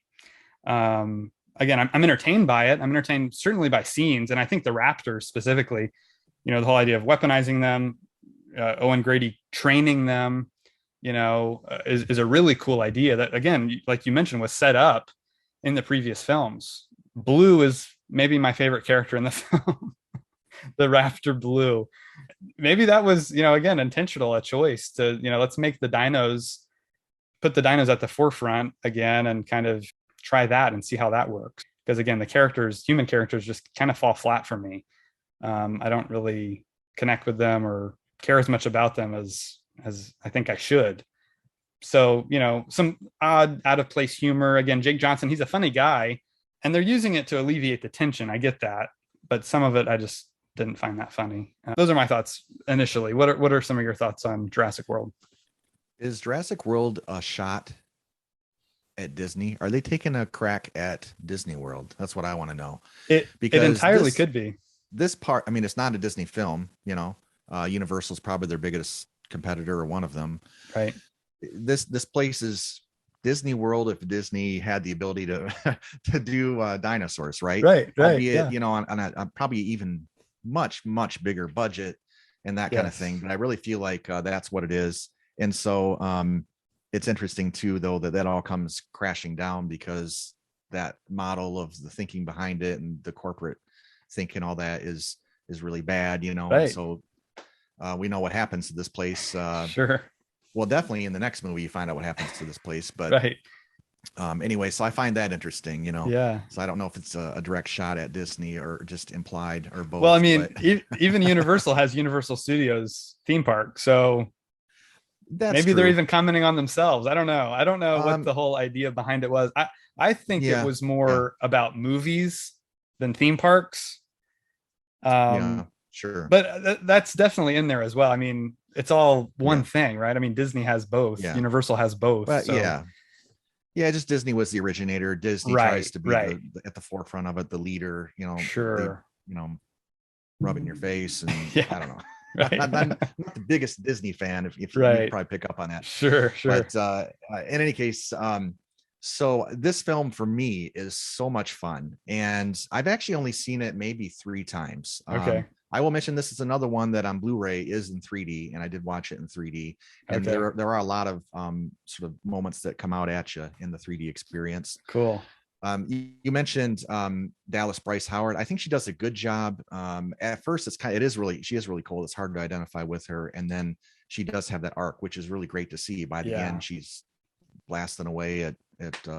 Again, I'm entertained by it. I'm entertained certainly by scenes. And I think the Raptors specifically, the whole idea of weaponizing them, Owen Grady training them, is a really cool idea that, again, like you mentioned, was set up in the previous films. Blue is maybe my favorite character in the film. The Raptor Blue. Maybe that was, again, intentional, a choice to, let's make put the dinos at the forefront again and kind of try that and see how that works. Because again, human characters just kind of fall flat for me. I don't really connect with them or care as much about them as I think I should. So, some odd, out of place humor. Again, Jake Johnson, he's a funny guy, and they're using it to alleviate the tension. I get that, but some of it I just didn't find that funny. Those are my thoughts initially. What are some of your thoughts on Jurassic World? Is Jurassic World a shot at Disney? Are they taking a crack at Disney World? That's what I want to know. It entirely could be. This part, I mean, it's not a Disney film, Universal's probably their biggest competitor or one of them. Right. This place is Disney World if Disney had the ability to to do dinosaurs, right? Right. Albeit, Yeah. you know, on a probably even much bigger budget and that kind of thing. Yes. But I really feel like that's what it is. And so it's interesting too, though, that all comes crashing down because that model of the thinking behind it and the corporate thinking, all that is really bad, you know. And Right. so we know what happens to this place. Sure. Well, definitely in the next movie, you find out what happens to this place. But Right. anyway, so I find that interesting, you know. Yeah. So I don't know if it's a direct shot at Disney or just implied or both. Well, I mean, but even Universal has Universal Studios theme park, so that's maybe they're true. even commenting on themselves. I don't know. I don't know what the whole idea behind it was. I think it Yeah, was more about movies than theme parks. yeah, Um, sure. but that's definitely in there as well. I mean, it's all one Yeah, thing, right? I mean, Disney has both, yeah. Universal has both. But So yeah, just Disney was the originator. Disney tries right, to be right, at the forefront of it, the leader, you know, they, sure, you know, rub it in your face. And I yeah, don't know. right, I'm not the biggest Disney fan, if you right, probably pick up on that. sure, sure. But in any case, so this film for me is so much fun. And I've actually only seen it maybe 3 times. Okay, I will mention this is another one that on Blu-ray is in 3D, and I did watch it in 3D. And okay, there are a lot of sort of moments that come out at you in the 3D experience. cool. You mentioned Dallas Bryce Howard. I think she does a good job. At first, she is really cool. It's hard to identify with her, and then she does have that arc, which is really great to see. By the Yeah, end, she's blasting away at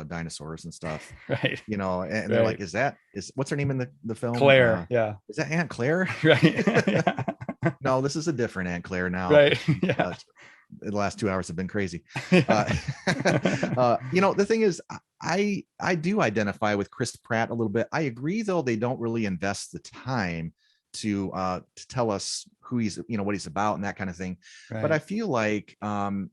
dinosaurs and stuff, right, you know. And they're like, right. "Is what's her name in the film? Claire, yeah, Is that Aunt Claire?" right, yeah, No, this is a different Aunt Claire now right, because she's yeah. the last 2 hours have been crazy. Yeah. Uh, you know, the thing is, I do identify with Chris Pratt a little bit. I agree, though, they don't really invest the time to tell us who he's, you know, what he's about and that kind of thing. But I Right. feel like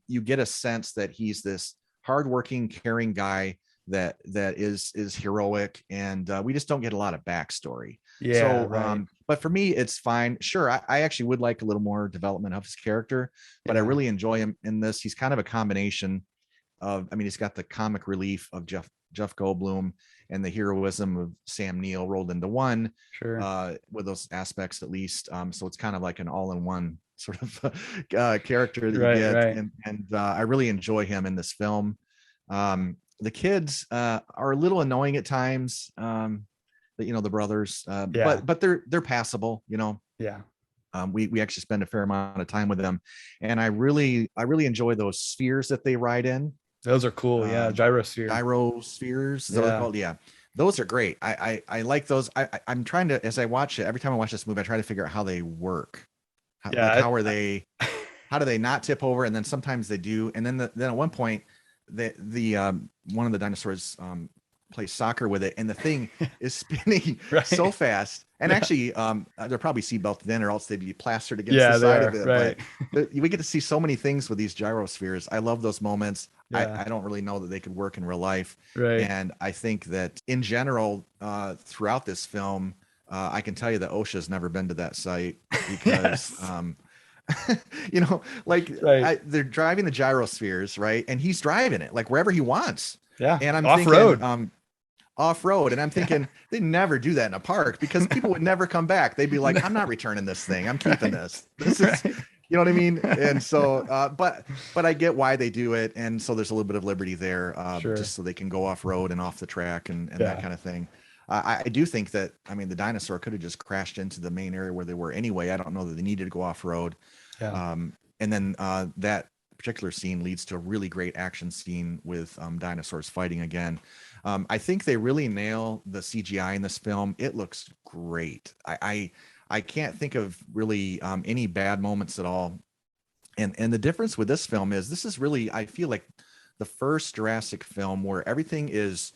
you get a sense that he's this hardworking, caring guy that is heroic, and we just don't get a lot of backstory. Yeah, So right. but for me it's fine. Sure, I actually would like a little more development of his character, but I Yeah. really enjoy him in this. He's kind of a combination of, I mean, he's got the comic relief of Jeff Goldblum and the heroism of Sam Neill rolled into one, Sure. with those aspects at least. So it's kind of like an all-in-one sort of character that you Right, get, right. and I really enjoy him in this film. The kids are a little annoying at times. You know, the brothers, Yeah. but they're passable. You know, Yeah. we actually spend a fair amount of time with them, and I really enjoy those spheres that they ride in. Those are cool. Yeah. Um, Gyrosphere. gyro spheres, is that what they're Yeah. called? Yeah, those are great. I like those. I'm trying to, as I watch it, every time I watch this movie, I try to figure out how they work. Like, Yeah. how do they not tip over? And then sometimes they do. And then then at one point, the one of the dinosaurs plays soccer with it, and the thing is spinning so Right. fast. And Yeah. actually, they're probably seatbelted in, or else they'd be plastered against Yeah, the they side of are. it. Right. But we get to see so many things with these gyrospheres. I love those moments. Yeah. I don't really know that they could work in real life. Right. And I think that in general, throughout this film, I can tell you that OSHA's never been to that site because, Yes. you know, like Right. they're driving the gyrospheres, right? And he's driving it like wherever he wants. Yeah. And I'm Off thinking, road. off road. And I'm Yeah. thinking they never do that in a park because people would never come back. They'd be like, No. I'm not returning this thing. I'm keeping Right. this. This is, Right. you know what I mean? And so, but I get why they do it. And so there's a little bit of liberty there, Sure. just so they can go off road and off the track and that Yeah. kind of thing. I do think that, I mean, the dinosaur could have just crashed into the main area where they were anyway. I don't know that they needed to go off road. Yeah. And then that particular scene leads to a really great action scene with dinosaurs fighting again. I think they really nail the CGI in this film. It looks great. I can't think of really any bad moments at all. And the difference with this film is this is really, I feel like, the first Jurassic film where everything is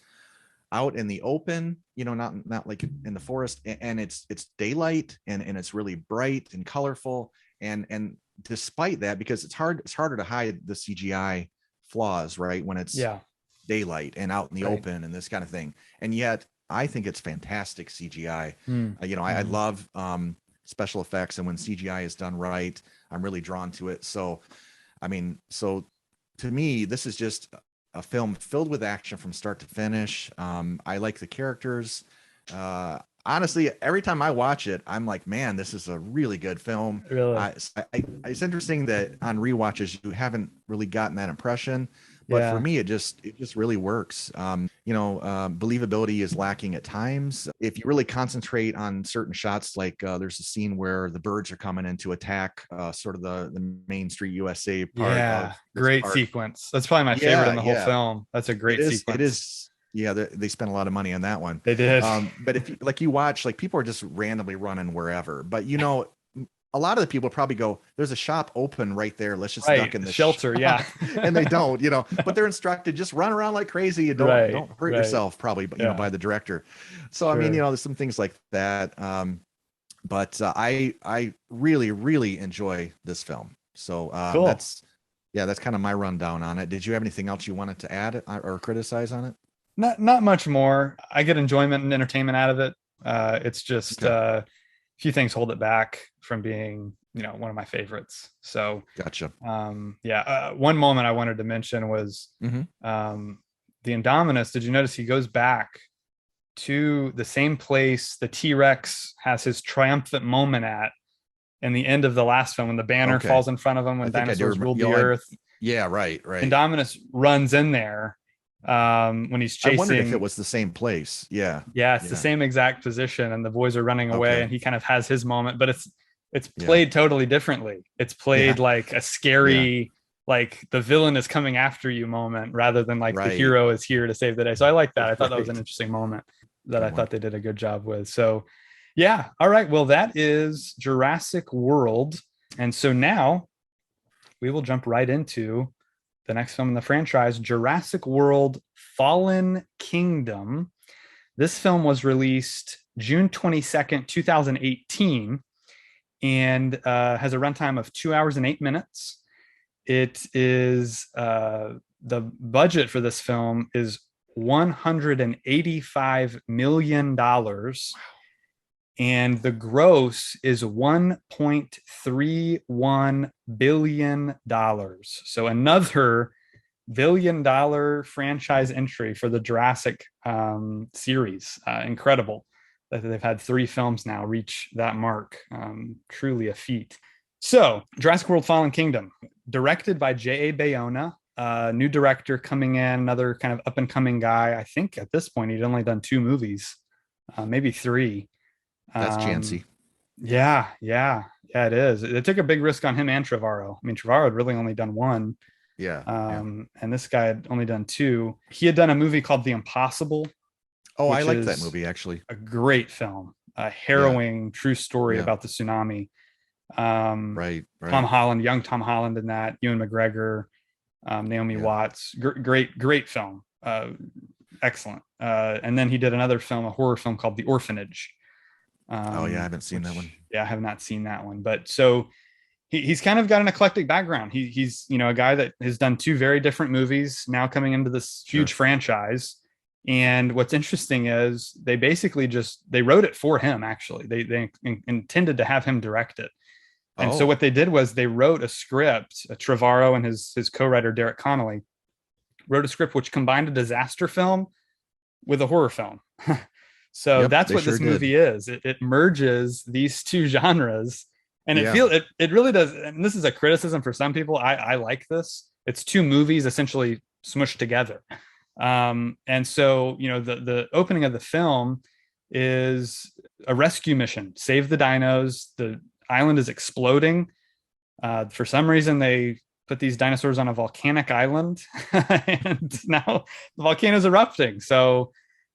out in the open, you know, not like in the forest, and it's daylight, and it's really bright and colorful. And despite that, because it's harder to hide the CGI flaws, right, when it's Yeah. daylight and out in the Right. open and this kind of thing. And yet I think it's fantastic CGI. Mm. You know, I love special effects, and when CGI is done right, I'm really drawn to it. So I mean, so to me, this is just a film filled with action from start to finish. I like the characters. Honestly, every time I watch it, I'm like, man, this is a really good film. Really? It's interesting that on rewatches you haven't really gotten that impression, but for Yeah. me, it just really works. Believability is lacking at times. If you really concentrate on certain shots, like there's a scene where the birds are coming in to attack sort of the Main Street USA part Yeah. of this Great park. sequence. That's probably my favorite Yeah, in the whole yeah, film. That's a it great is. It sequence. is. Yeah, they spent a lot of money on that one. They did. But if you, like, you watch, like, people are just randomly running wherever. But a lot of the people probably go, "There's a shop open right there. Let's just duck Right. in the Shelter. shop." Yeah. And they don't, but they're instructed, just run around like crazy and don't Right. don't hurt Right. yourself, probably, but Yeah. by the director. So I mean, Sure. there's some things like that. But I really really enjoy this film. So Cool. that's kind of my rundown on it. Did you have anything else you wanted to add or criticize on it? Not much more. I get enjoyment and entertainment out of it. It's just Okay, a few things hold it back from being, one of my favorites. So, gotcha. yeah. One moment I wanted to mention was Hmm. the Indominus. Did you notice he goes back to the same place the T-Rex has his triumphant moment at in the end of the last film when the banner Okay, falls in front of him I when think I do dinosaurs remember. ruled the earth? Yeah, right. Indominus runs in there when he's I wondered if it chasing. was the same place. Yeah, Yeah, it's the yeah, same exact position, and the boys are running away, okay, and he kind of has his moment, but it's yeah, played totally differently. It's yeah, played like a yeah, scary, like the villain is coming after you moment, rather than like the right, hero is here to save the day. So I like that. I thought that was an right. interesting moment that Good I one. thought they did a good job with. So yeah, all right. Well, that is Jurassic World, and so now we will jump right into the next film in the franchise, Jurassic World: Fallen Kingdom. This film was released June 22nd, 2018, and has a runtime of 2 hours and 8 minutes. It is the budget for this film is $185 million, and the gross is $1.31 billion. So another $1 billion franchise entry for the Jurassic series. Incredible that they've had 3 films now reach that mark. Truly a feat. So, Jurassic World: Fallen Kingdom, directed by J.A. Bayona, new director coming in, another kind of up and coming guy. I think at this point he'd only done 2 movies, maybe 3. That's Um, chancy. yeah, it is. It took a big risk on him and Trevorrow. I mean, Trevorrow had really only done 1, Yeah, yeah. and this guy had only done 2. He had done a movie called The Impossible, Oh, I which liked that is movie actually. a great film, a Yeah, harrowing true story yeah. about the tsunami. Um, Right, Tom right. Holland, young Tom Holland in that, Ewan McGregor, Naomi Yeah. Watts, great film, excellent. And then he did another film, a horror film called The Orphanage, Oh yeah, I haven't seen that one. which, yeah, I have not seen that one. But so he's kind of got an eclectic background. He's a guy that has done 2 very different movies now coming into this huge Sure. franchise. And what's interesting is they basically they wrote it for him. Actually, they intended to have him direct it. And so Oh, what they did was they wrote a script. Trevorrow and his co-writer Derek Connolly wrote a script which combined a disaster film with a horror film. So yep, that's they what sure this did. movie is. It merges these 2 genres, and Yeah. it really does. And this is a criticism for some people. I like this. It's 2 movies essentially smushed together. And so the opening of the film is a rescue mission. Save the dinos. The island is exploding. For some reason, they put these dinosaurs on a volcanic island, and now the volcano is erupting. So,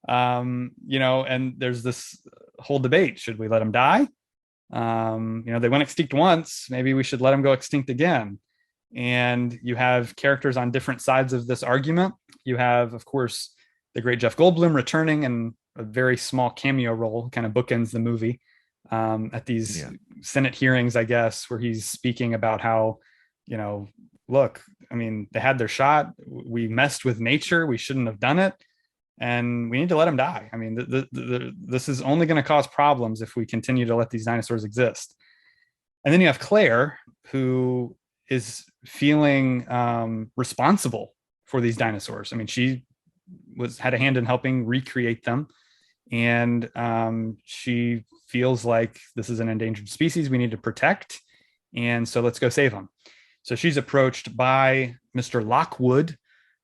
and there's this whole debate: should we let them die? They went extinct once. Maybe we should let them go extinct again. And you have characters on different sides of this argument. You have, of course, the great Jeff Goldblum returning in a very small cameo role, kind of bookends the movie at these Yeah. Senate hearings, I guess, where he's speaking about how, look, I mean, they had their shot. We messed with nature. We shouldn't have done it. And we need to let them die. I mean, this is only going to cause problems if we continue to let these dinosaurs exist. And then you have Claire, who is feeling responsible for these dinosaurs. I mean, she had a hand in helping recreate them, and she feels like this is an endangered species we need to protect, and so let's go save them. So she's approached by Mr. Lockwood,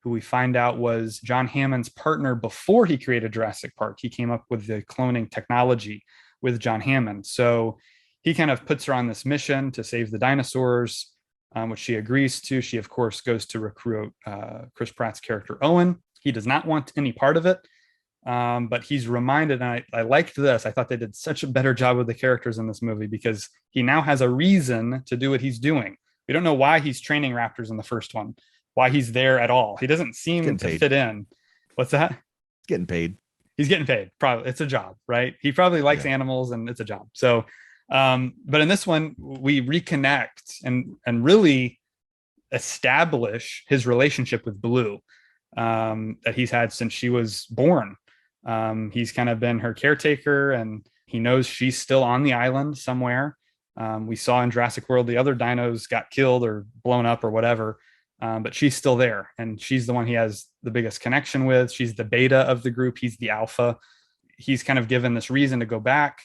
who we find out was John Hammond's partner before he created Jurassic Park. He came up with the cloning technology with John Hammond. So he kind of puts her on this mission to save the dinosaurs, which she agrees to. She, of course, goes to recruit Chris Pratt's character, Owen. He does not want any part of it, but he's reminded, and I liked this. I thought they did such a better job with the characters in this movie because he now has a reason to do what he's doing. We don't know why he's training raptors in the first one, why he's there at all. He doesn't seem to fit in. What's that? He's getting paid. He's getting paid. Probably. It's a job, right? He probably likes animals and it's a job. So, but in this one, we reconnect and really establish his relationship with Blue that he's had since she was born. He's kind of been her caretaker, and he knows she's still on the island somewhere. We saw in Jurassic World the other dinos got killed or blown up or whatever, but she's still there, and she's the one he has the biggest connection with. She's the beta of the group. He's the alpha. He's kind of given this reason to go back.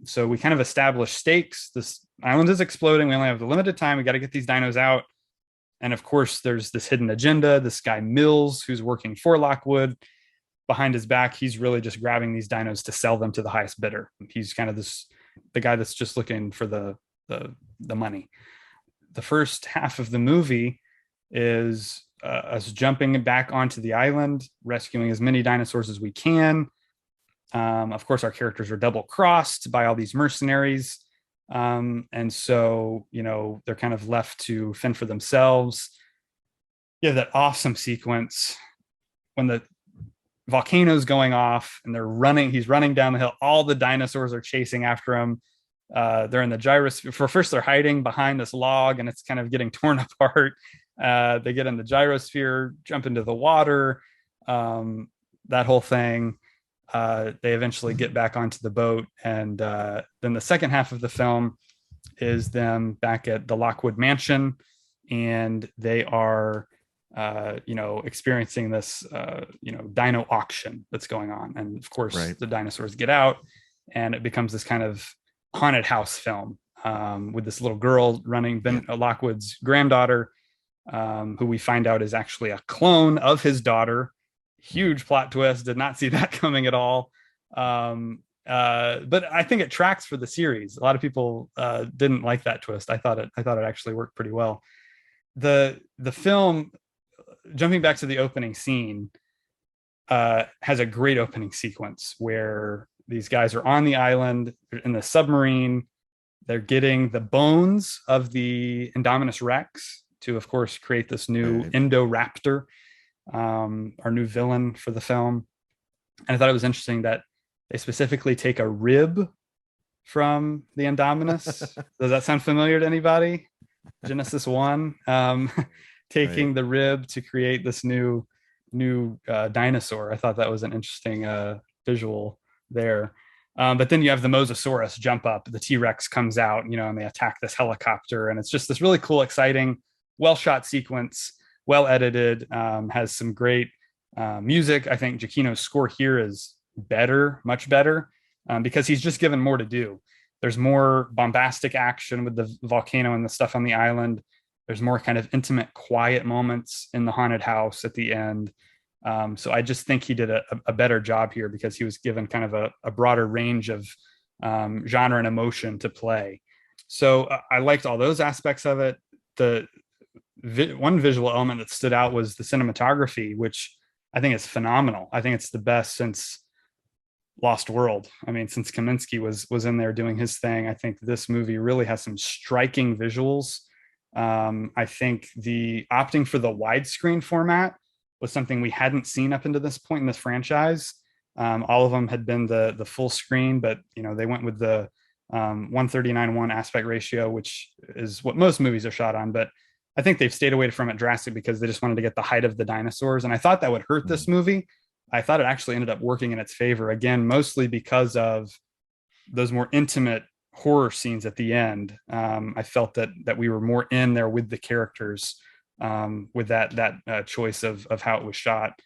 So we kind of establish stakes. This island is exploding. We only have the limited time. We got to get these dinos out. And of course, there's this hidden agenda. This guy Mills, who's working for Lockwood, behind his back, he's really just grabbing these dinos to sell them to the highest bidder. He's kind of the guy that's just looking for the money. The first half of the movie is us jumping back onto the island, rescuing as many dinosaurs as we can. Of course, our characters are double crossed by all these mercenaries. And so, they're kind of left to fend for themselves. You have that awesome sequence when the volcano's going off and he's running down the hill. All the dinosaurs are chasing after him. They're in the gyrosphere. First, they're hiding behind this log and it's kind of getting torn apart. They get in the gyrosphere, jump into the water, that whole thing. They eventually get back onto the boat. And then the second half of the film is them back at the Lockwood Mansion, and they are experiencing this, dino auction that's going on. And of course, the dinosaurs get out, and it becomes this kind of haunted house film with this little girl running, Ben Lockwood's granddaughter, who we find out is actually a clone of his daughter. Huge plot twist. Did not see that coming at all. But I think it tracks for the series. A lot of people didn't like that twist. I thought it actually worked pretty well. The film, jumping back to the opening scene, has a great opening sequence where these guys are on the island in the submarine. They're getting the bones of the Indominus Rex to, of course, create this new Indoraptor, our new villain for the film. And I thought it was interesting that they specifically take a rib from the Indominus. Does that sound familiar to anybody? Genesis 1, taking the rib to create this new dinosaur. I thought that was an interesting visual there. But then you have the Mosasaurus jump up, the T-Rex comes out, and they attack this helicopter. And it's just this really cool, exciting, well-shot sequence, well edited, has some great music. I think Giacchino's score here is better, much better, because he's just given more to do. There's more bombastic action with the volcano and the stuff on the island. There's more kind of intimate, quiet moments in the haunted house at the end. So I just think he did a better job here because he was given kind of a broader range of genre and emotion to play. So I liked all those aspects of it. The one visual element that stood out was the cinematography, which I think is phenomenal. I think it's the best since Lost World. I mean, since Kaminsky was in there doing his thing, I think this movie really has some striking visuals. I think the opting for the widescreen format was something we hadn't seen up into this point in this franchise. All of them had been the full screen, but they went with the 139:1 aspect ratio, which is what most movies are shot on. But I think they've stayed away from it drastically because they just wanted to get the height of the dinosaurs. And I thought that would hurt this movie. I thought it actually ended up working in its favor, again, mostly because of those more intimate horror scenes at the end. I felt that we were more in there with the characters with that choice of how it was shot.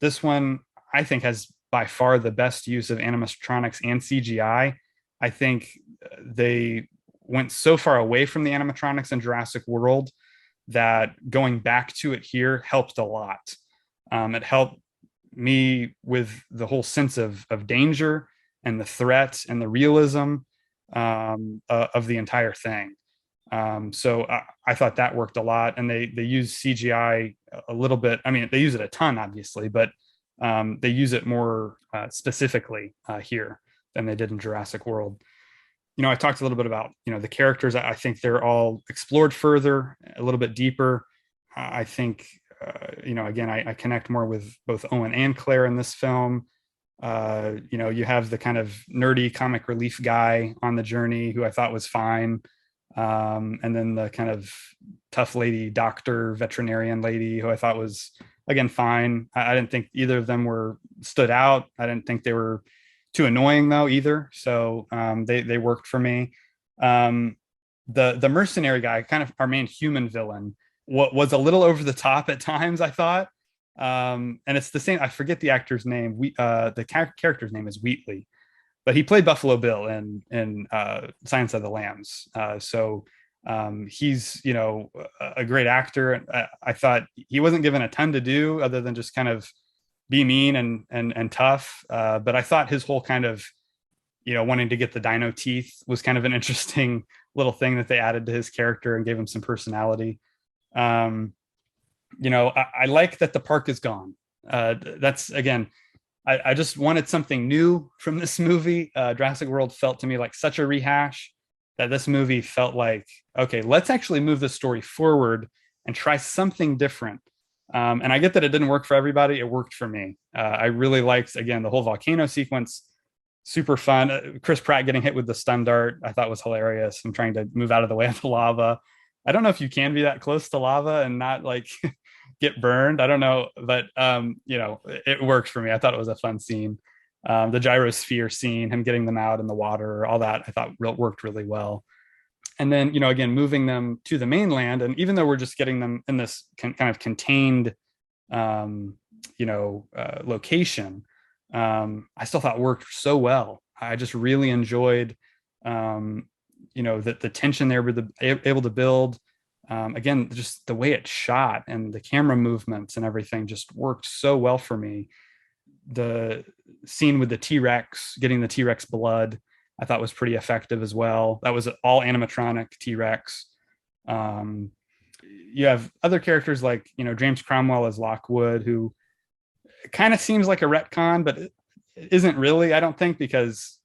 This one, I think, has by far the best use of animatronics and CGI. I think they went so far away from the animatronics in Jurassic World that going back to it here helped a lot. It helped me with the whole sense of danger and the threat and the realism of the entire thing. So I thought that worked a lot, and they use CGI a little bit. I mean, they use it a ton, obviously, but they use it more specifically here than they did in Jurassic World. I talked a little bit about the characters. I think they're all explored further, a little bit deeper. I think again, I connect more with both Owen and Claire in this film. You have the kind of nerdy comic relief guy on the journey who I thought was fine. And then the kind of tough lady doctor veterinarian lady who I thought was again fine. I didn't think either of them were stood out. I didn't think they were too annoying though either. So they worked for me. The mercenary guy, kind of our main human villain, what was a little over the top at times, I thought. And it's the same. I forget the actor's name. The character's name is Wheatley, but he played Buffalo Bill in Silence of the Lambs. So he's a great actor. I thought he wasn't given a ton to do other than just kind of be mean and tough. But I thought his whole kind of wanting to get the dino teeth was kind of an interesting little thing that they added to his character and gave him some personality. I like that the park is gone. That's again, I just wanted something new from this movie. Jurassic World felt to me like such a rehash that this movie felt like, okay, let's actually move the story forward and try something different. And I get that it didn't work for everybody. It worked for me. I really liked, again, the whole volcano sequence. Super fun. Chris Pratt getting hit with the stun dart, I thought was hilarious. I'm trying to move out of the way of the lava. I don't know if you can be that close to lava and not like get burned. I don't know, but it worked for me. I thought it was a fun scene. The gyrosphere scene, him getting them out in the water, all that I thought worked really well. And then again, moving them to the mainland, and even though we're just getting them in this kind of contained location, I still thought worked so well. I just really enjoyed the tension they were able to build. Again, just the way it's shot and the camera movements and everything just worked so well for me. The scene with the T-Rex, getting the T-Rex blood, I thought was pretty effective as well. That was all animatronic T-Rex. You have other characters like, James Cromwell as Lockwood, who kind of seems like a retcon, but it isn't really, I don't think, because,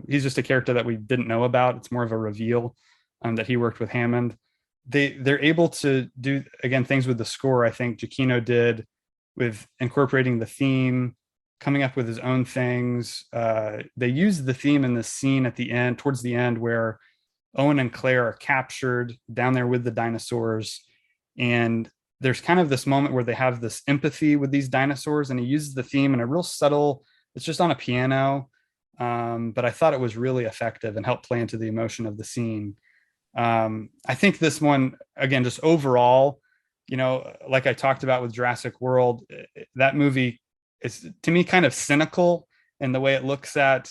he's just a character that we didn't know about. It's more of a reveal that he worked with Hammond. They're able to do, again, things with the score. I think Giacchino did with incorporating the theme, coming up with his own things. They used the theme in the scene at the end, towards the end, where Owen and Claire are captured down there with the dinosaurs. And there's kind of this moment where they have this empathy with these dinosaurs, and he uses the theme in a real subtle, it's just on a piano. But I thought it was really effective and helped play into the emotion of the scene. I think this one, again, just overall, like I talked about with Jurassic World, that movie is to me kind of cynical in the way it looks at,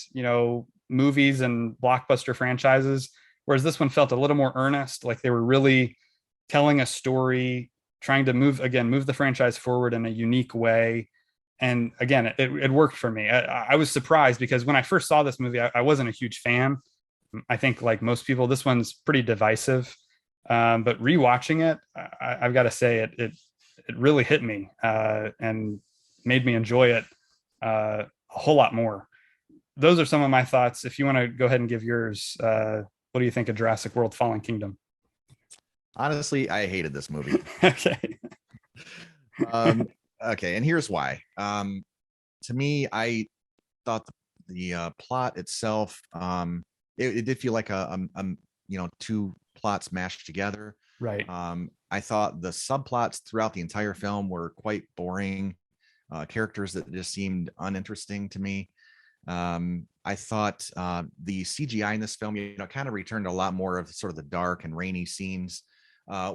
movies and blockbuster franchises. Whereas this one felt a little more earnest, like they were really telling a story, trying to move the franchise forward in a unique way. And again, it worked for me. I was surprised because when I first saw this movie, I wasn't a huge fan. I think like most people, this one's pretty divisive. But rewatching it, I've got to say it really hit me and made me enjoy it a whole lot more. Those are some of my thoughts. If you want to go ahead and give yours, what do you think of Jurassic World: Fallen Kingdom? Honestly, I hated this movie. Okay. Okay, and here's why. To me, I thought the plot itself, it did feel like a two plots mashed together. Right. I thought the subplots throughout the entire film were quite boring. Characters that just seemed uninteresting to me. I thought the CGI in this film, kind of returned a lot more of sort of the dark and rainy scenes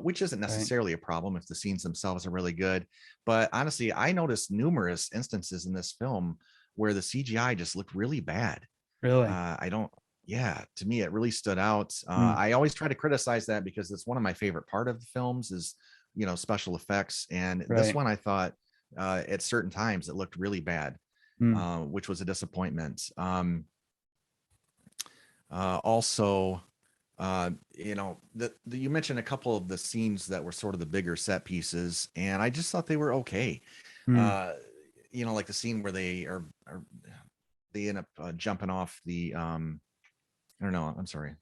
which isn't Right. necessarily a problem if the scenes themselves are really good. But honestly, I noticed numerous instances in this film where the CGI just looked really bad. Really. I don't, yeah, to me, it really stood out. Mm. I always try to criticize that because it's one of my favorite part of the films is, special effects. And this Right. one, I thought at certain times it looked really bad, Mm. which was a disappointment. Also, you mentioned a couple of the scenes that were sort of the bigger set pieces, and I just thought they were okay. Mm. Uh, like the scene where they end up jumping off the I don't know. I'm sorry.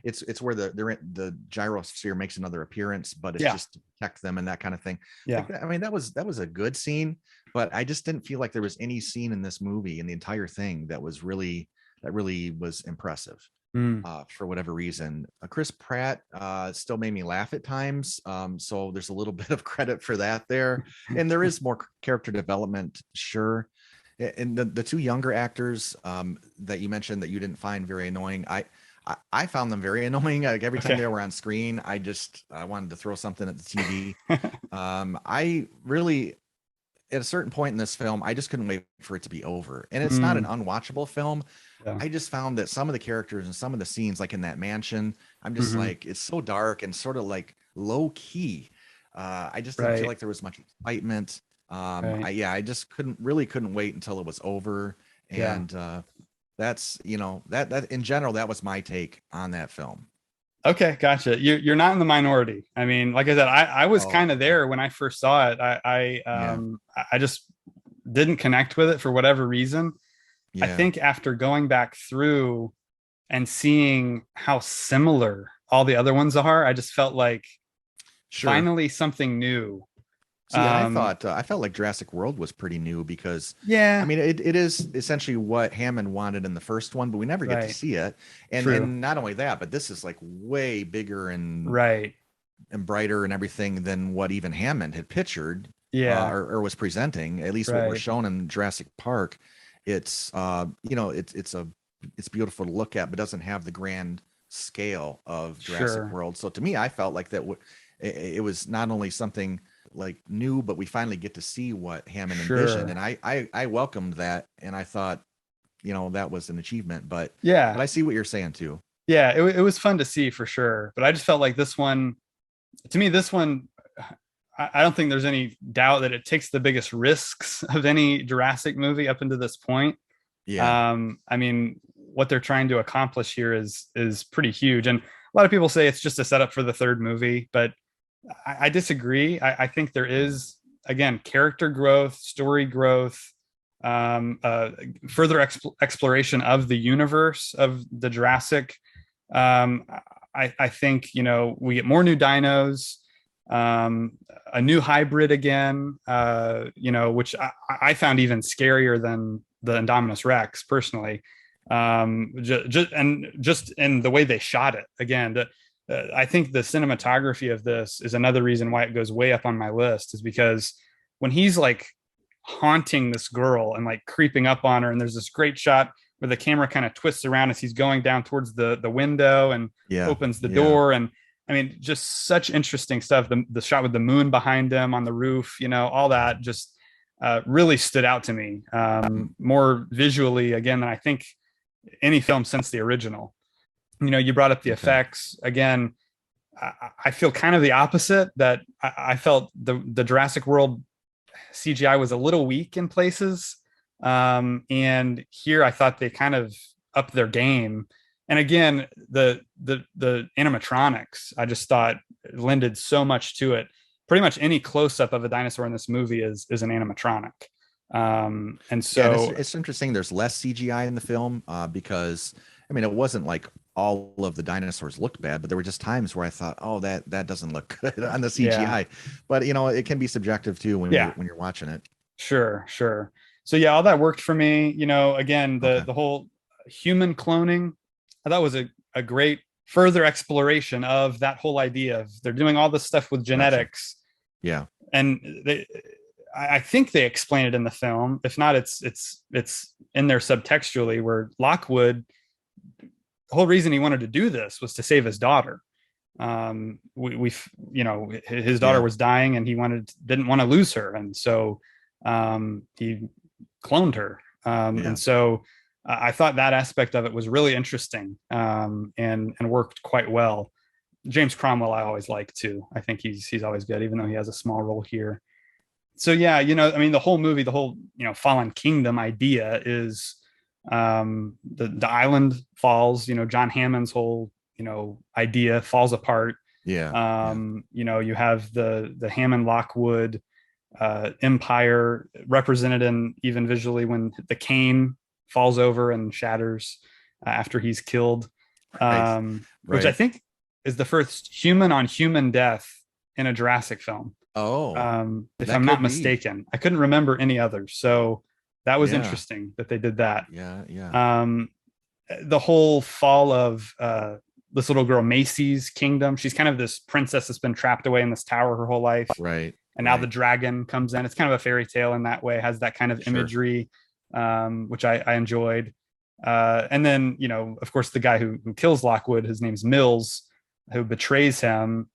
It's where the gyrosphere makes another appearance, but it's Yeah. just to protect them and that kind of thing. Yeah. Like that, I mean, that was a good scene, but I just didn't feel like there was any scene in this movie and the entire thing that really was impressive. Mm. For whatever reason, Chris Pratt still made me laugh at times. So there's a little bit of credit for that there, and there is more character development, sure. And the two younger actors that you mentioned that you didn't find very annoying, I found them very annoying. Like every time Okay. they were on screen, I wanted to throw something at the TV. I really, at a certain point in this film, I just couldn't wait for it to be over. And it's not an Mm. unwatchable film. Yeah. I just found that some of the characters and some of the scenes, like in that mansion, I'm just Hmm. like, it's so dark and sort of like low key. I just didn't feel Right. like there was much excitement. Right. I just couldn't wait until it was over. Yeah. And that's, that in general, that was my take on that film. Okay, gotcha. You're not in the minority. I mean, like I said, I was Oh, kind of okay. there when I first saw it. Yeah. I just didn't connect with it for whatever reason. I Yeah. think after going back through and seeing how similar all the other ones are, I just felt like Sure. finally something new. See, and Um, I felt like Jurassic World was pretty new because, I yeah, mean, it is essentially what Hammond wanted in the first one, but we never get to right. see it. And True. and not only that, but this is like way bigger Right. and brighter and everything than what even Hammond had pictured Yeah. or was presenting. At least what we're Right. shown in Jurassic Park, it's it's beautiful to look at, but doesn't have the grand scale of Jurassic Sure. World. So to me, I felt like it was not only something like new, but we finally get to see what Hammond envisioned, and Sure. I welcomed that, and I thought, that was an achievement. But Yeah. I see what you're saying too. Yeah. It was fun to see for sure. But I just felt like this one, to me, this one, I don't think there's any doubt that it takes the biggest risks of any Jurassic movie up into this point. Yeah, I mean, what they're trying to accomplish here is pretty huge, and a lot of people say it's just a setup for the third movie, but I disagree. I think there is again character growth, story growth, further exploration of the universe of the Jurassic. Um, I think we get more new dinos, a new hybrid again, which I found even scarier than the Indominus Rex personally. Just in the way they shot it again. I think the cinematography of this is another reason why it goes way up on my list, is because when he's like haunting this girl and like creeping up on her, and there's this great shot where the camera kind of twists around as he's going down towards the window and yeah, opens the yeah. door, and I mean, just such interesting stuff. The shot with the moon behind him on the roof, all that just really stood out to me more visually again than I think any film since the original. You brought up the Okay. effects again. I feel kind of the opposite. That I felt the Jurassic World CGI was a little weak in places, and here I thought they kind of upped their game. And again, the animatronics I just thought lended so much to it. Pretty much any close up of a dinosaur in this movie is an animatronic. And Yeah, and so it's interesting. There's less CGI in the film because I mean it wasn't like all of the dinosaurs looked bad, but there were just times where I thought, oh, that doesn't look good on the yeah, CGI. But it can be subjective too when yeah, you're watching it. sure. So yeah, all that worked for me. Again, the Okay, the whole human cloning, I thought was a great further exploration of that whole idea of they're doing all this stuff with gotcha. genetics, Yeah, and I think they explain it in the film. If not, it's in there subtextually where Lockwood, the whole reason he wanted to do this was to save his daughter. We you know, his daughter Yeah. was dying and he didn't want to lose her, and so he cloned her. Yeah. And so I thought that aspect of it was really interesting, and worked quite well. James Cromwell I always like too. I think he's always good, even though he has a small role here. So yeah, you know, I mean, the whole movie, the whole, you know, fallen kingdom idea is the island falls. You know, John Hammond's whole, you know, idea falls apart. Yeah. Yeah. You know, you have the Hammond Lockwood empire represented in even visually when the cane falls over and shatters after he's killed, Right. which I Right. think is the first human on human death in a Jurassic film, Oh, if that I'm not could be. mistaken. I couldn't remember any others, so that was Yeah. interesting that they did that. Yeah. Yeah. Um, the whole fall of this little girl Macy's kingdom. She's kind of this princess that's been trapped away in this tower her whole life, Right. and now the Right. dragon comes in. It's kind of a fairy tale in that way. Has that kind of Sure. imagery, which I enjoyed. And then, you know, of course, the guy who kills Lockwood, his name's Mills, who betrays him.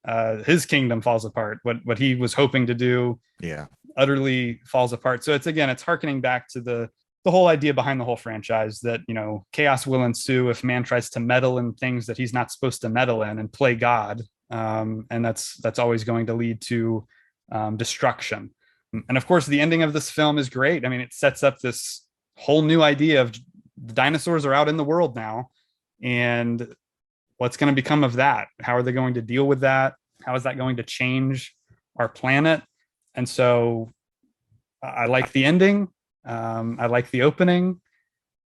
His kingdom falls apart. What he was hoping to do Yeah. utterly falls apart. So it's harkening back to the whole idea behind the whole franchise that, you know, chaos will ensue if man tries to meddle in things that he's not supposed to meddle in and play God. And that's always going to lead to destruction. And of course, the ending of this film is great. I mean, it sets up this whole new idea of the dinosaurs are out in the world now, and what's going to become of that? How are they going to deal with that? How is that going to change our planet? And so I like the ending. I like the opening.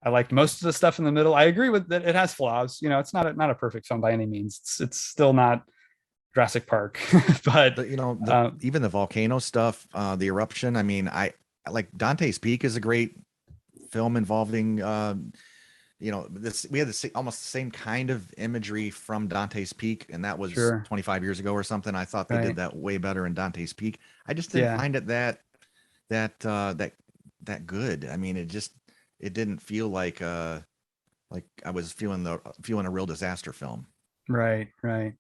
I liked most of the stuff in the middle. I agree with that. It has flaws. You know, it's not a perfect film by any means. It's still not Jurassic Park, but You know, uh, even the volcano stuff, the eruption. I mean, I like Dante's Peak is a great film involving, you know, this, we had almost the same kind of imagery from Dante's Peak, and that was sure, 25 years ago or something. I thought they did right, that way better in Dante's Peak. I just didn't yeah, find it that good. I mean, it didn't feel like I was feeling a real disaster film. right, right.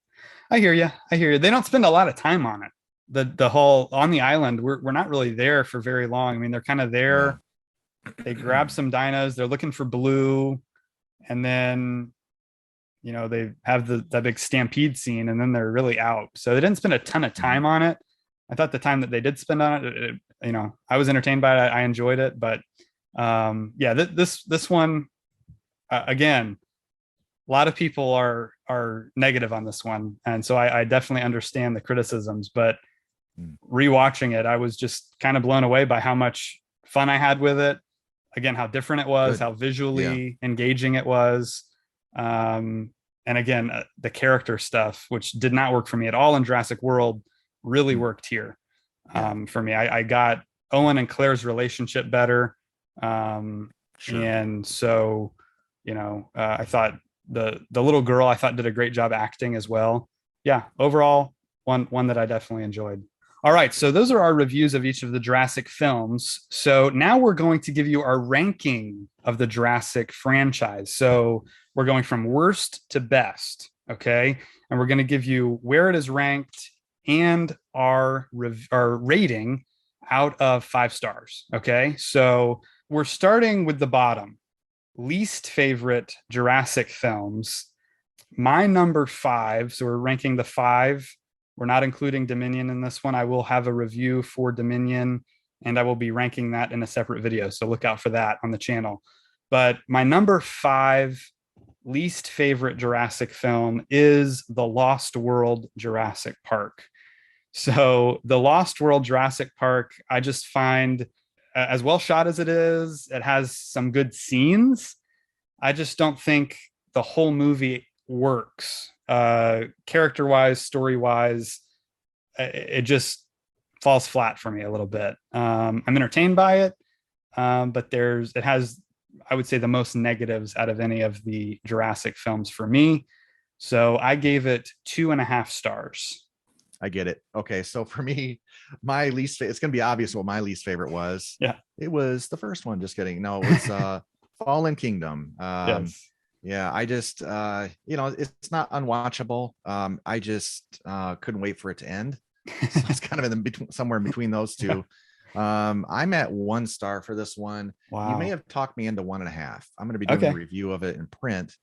I hear you. I hear you. They don't spend a lot of time on it. The whole on the island, we're not really there for very long. I mean, they're kind of Yeah. there. They grab some dinos. They're looking for Blue, and then, you know, they have that big stampede scene, and then they're really out. So they didn't spend a ton of Mhm. time on it. I thought the time that they did spend on it, you know, I was entertained by it. I enjoyed it, but yeah, this one, again, a lot of people are negative on this one, and so I definitely understand the criticisms. But Mm. rewatching it, I was just kind of blown away by how much fun I had with it. Again, how different it was, Good. how Yeah. visually engaging it was. Um, and again, the character stuff, which did not work for me at all in Jurassic World, really Mm. worked here, Yeah. for me. I got Owen and Claire's relationship better. Um, Sure. and so, you know, I thought the little girl I thought did a great job acting as well. Yeah, overall, one that I definitely enjoyed. All right, so those are our reviews of each of the Jurassic films. So now we're going to give you our ranking of the Jurassic franchise. So we're going from worst to best, okay? And we're going to give you where it is ranked and our rating out of 5 stars, okay? So we're starting with the bottom. Least favorite Jurassic films. My number 5, so we're ranking the 5. We're not including Dominion in this one. I will have a review for Dominion, and I will be ranking that in a separate video. So look out for that on the channel. But my number 5 least favorite Jurassic film is The Lost World Jurassic Park. So The Lost World Jurassic Park, I just find, as well shot as it has some good scenes. I just don't think the whole movie works. Character wise, story wise, it just falls flat for me a little bit. I'm entertained by it, but it has, I would say, the most negatives out of any of the Jurassic films for me. So I gave it 2.5 stars. I get it. Okay, so for me, it's gonna be obvious what my least favorite was. Yeah. It was the first one. Just kidding. No, it was Fallen Kingdom. Yes. Yeah, I just it's not unwatchable. I just couldn't wait for it to end. So it's kind of in the between, somewhere in between those two. I'm at 1 star for this one. You may Wow. have talked me into 1.5. I'm going to be doing a Okay. review of it in print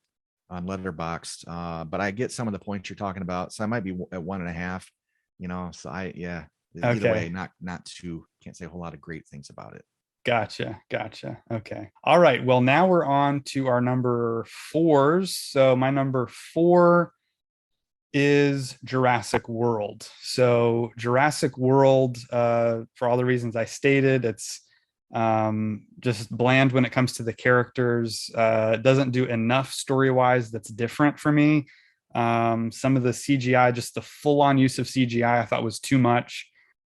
on Letterboxd, but I get some of the points you're talking about, so I might be at 1.5. So either way, Okay. not too, can't say a whole lot of great things about it. Gotcha. Gotcha. Okay. All right. Well, now we're on to our number fours. So my number four is Jurassic World. So Jurassic World, for all the reasons I stated, it's just bland when it comes to the characters. It doesn't do enough story wise that's different for me. Some of the CGI, just the full on use of CGI, I thought was too much.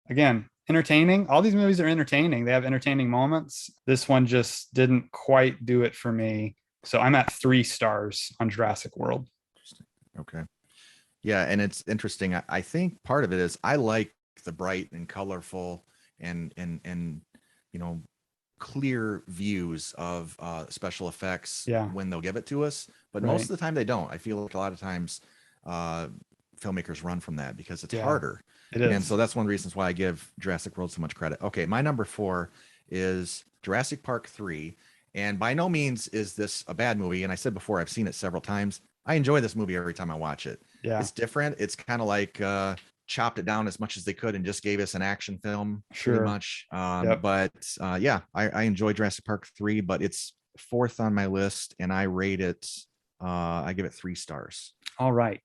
Again, entertaining. All these movies are entertaining. They have entertaining moments. This one just didn't quite do it for me. So I'm at 3 stars on Jurassic World. Okay. Yeah, and it's interesting. I think part of it is I like the bright and colorful and you know clear views of special effects Yeah, when they'll give it to us, but most of right. the time they don't. I feel like a lot of times uh, filmmakers run from that because it's Yeah, harder, it and so is. that's one of the reasons why I give Jurassic World so much credit. Okay, my number 4 is Jurassic Park 3, and by no means is this a bad movie. And I said before, I've seen it several times. I enjoy this movie every time I watch it. Yeah, It's different. It's kind of like chopped it down as much as they could and just gave us an action film pretty sure. much. Yep. But yeah, I enjoy Jurassic Park 3, but it's fourth on my list, and I rate it. I give it 3 stars. All right.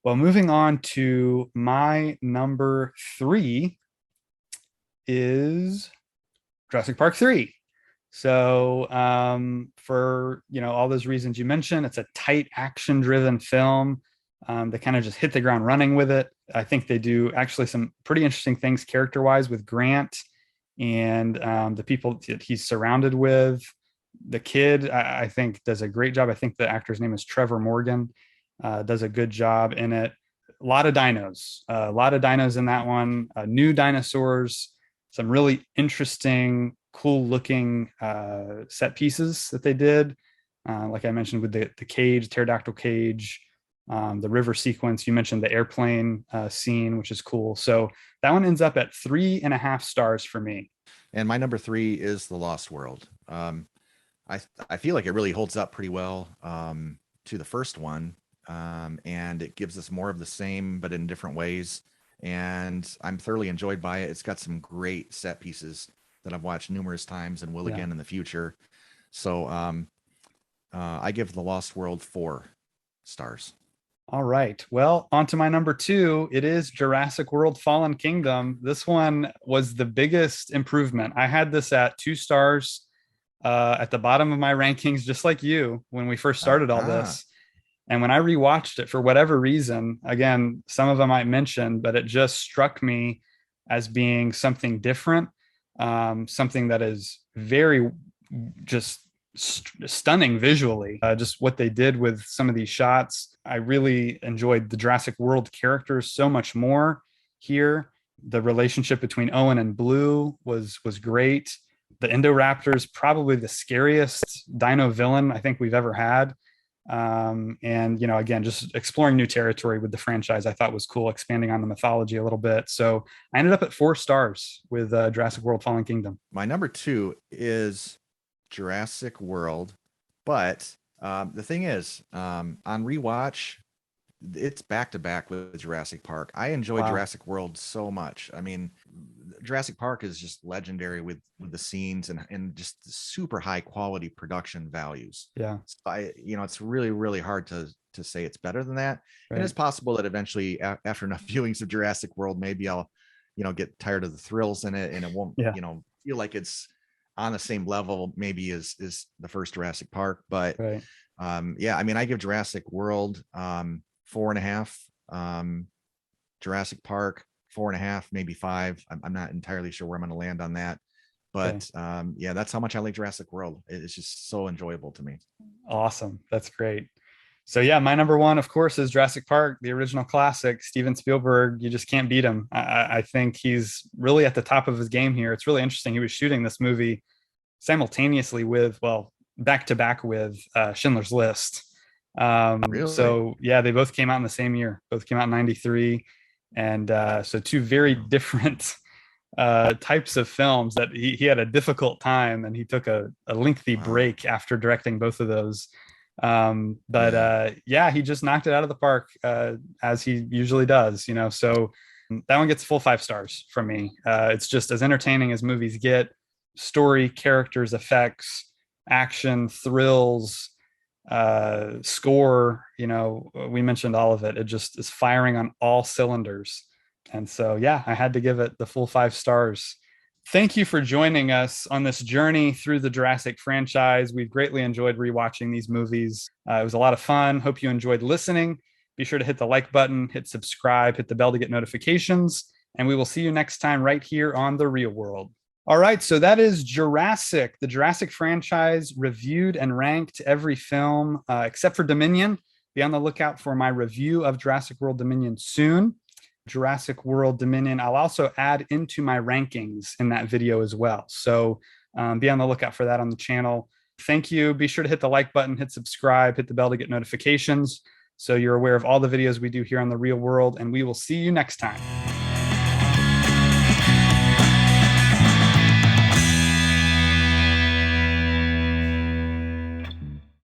Well, moving on to my number three is Jurassic Park 3. So, for all those reasons you mentioned, it's a tight action-driven film. They kind of just hit the ground running with it. I think they do actually some pretty interesting things character-wise with Grant and the people that he's surrounded with. The kid, I think, does a great job. I think the actor's name is Trevor Morgan. Does a good job in it. A lot of dinos in that one. New dinosaurs, some really interesting, cool looking set pieces that they did. Like I mentioned with the cage, pterodactyl cage, the river sequence. You mentioned the airplane scene, which is cool. So that one ends up at 3.5 stars for me. And my number 3 is The Lost World. I feel like it really holds up pretty well to the first one, and it gives us more of the same, but in different ways. And I'm thoroughly enjoyed by it. It's got some great set pieces that I've watched numerous times and will Yeah. again in the future. So I give The Lost World 4 stars. All right. Well, on to my number two. It is Jurassic World Fallen Kingdom. This one was the biggest improvement. I had this at 2 stars at the bottom of my rankings, just like you when we first started all Uh-huh. this. And when I rewatched it for whatever reason, again, some of them I mentioned, but it just struck me as being something different, something that is very just stunning visually. Just what they did with some of these shots. I really enjoyed the Jurassic World characters so much more here. The relationship between Owen and Blue was great. The Indoraptors, probably the scariest dino villain I think we've ever had. And again, just exploring new territory with the franchise, I thought was cool, expanding on the mythology a little bit. So I ended up at 4 stars with Jurassic World Fallen Kingdom. My number 2 is Jurassic World, but the thing is, on rewatch, it's back to back with Jurassic Park. I enjoy Wow. Jurassic World so much. I mean, Jurassic Park is just legendary with the scenes and just super high quality production values. Yeah. So it's really hard to say it's better than that. And Right. it's possible that eventually, after enough viewings of Jurassic World, maybe I'll get tired of the thrills in it, and it won't Yeah. feel like it's on the same level maybe as the first Jurassic Park. But Right. yeah, I mean, I give Jurassic World 4.5. Jurassic Park 4.5, maybe 5. I'm not entirely sure where I'm going to land on that, Okay. but yeah, that's how much I like Jurassic World. It's just so enjoyable to me. Awesome. That's great. So yeah, my number one, of course, is Jurassic Park, the original classic. Steven Spielberg, you just can't beat him. I think he's really at the top of his game here. It's really interesting. He was shooting this movie simultaneously with, well, back to back with Schindler's List. Really? So yeah, they both came out in the same year. Both came out in '93, and so two very different types of films that he had a difficult time, and he took a lengthy Wow. break after directing both of those. But Yeah. yeah, he just knocked it out of the park as he usually does, So that one gets full 5 stars from me. It's just as entertaining as movies get. Story, characters, effects, action, thrills, score. We mentioned all of it. It just is firing on all cylinders. And so, yeah, I had to give it the full 5 stars. Thank you for joining us on this journey through the Jurassic franchise. We've greatly enjoyed rewatching these movies. It was a lot of fun. Hope you enjoyed listening. Be sure to hit the like button, hit subscribe, hit the bell to get notifications, and we will see you next time right here on The Real World. All right, so that is Jurassic, the Jurassic franchise, reviewed and ranked every film except for Dominion. Be on the lookout for my review of Jurassic World Dominion soon. Jurassic World Dominion, I'll also add into my rankings in that video as well. So be on the lookout for that on the channel. Thank you. Be sure to hit the like button, hit subscribe, hit the bell to get notifications so you're aware of all the videos we do here on The Real World, and we will see you next time.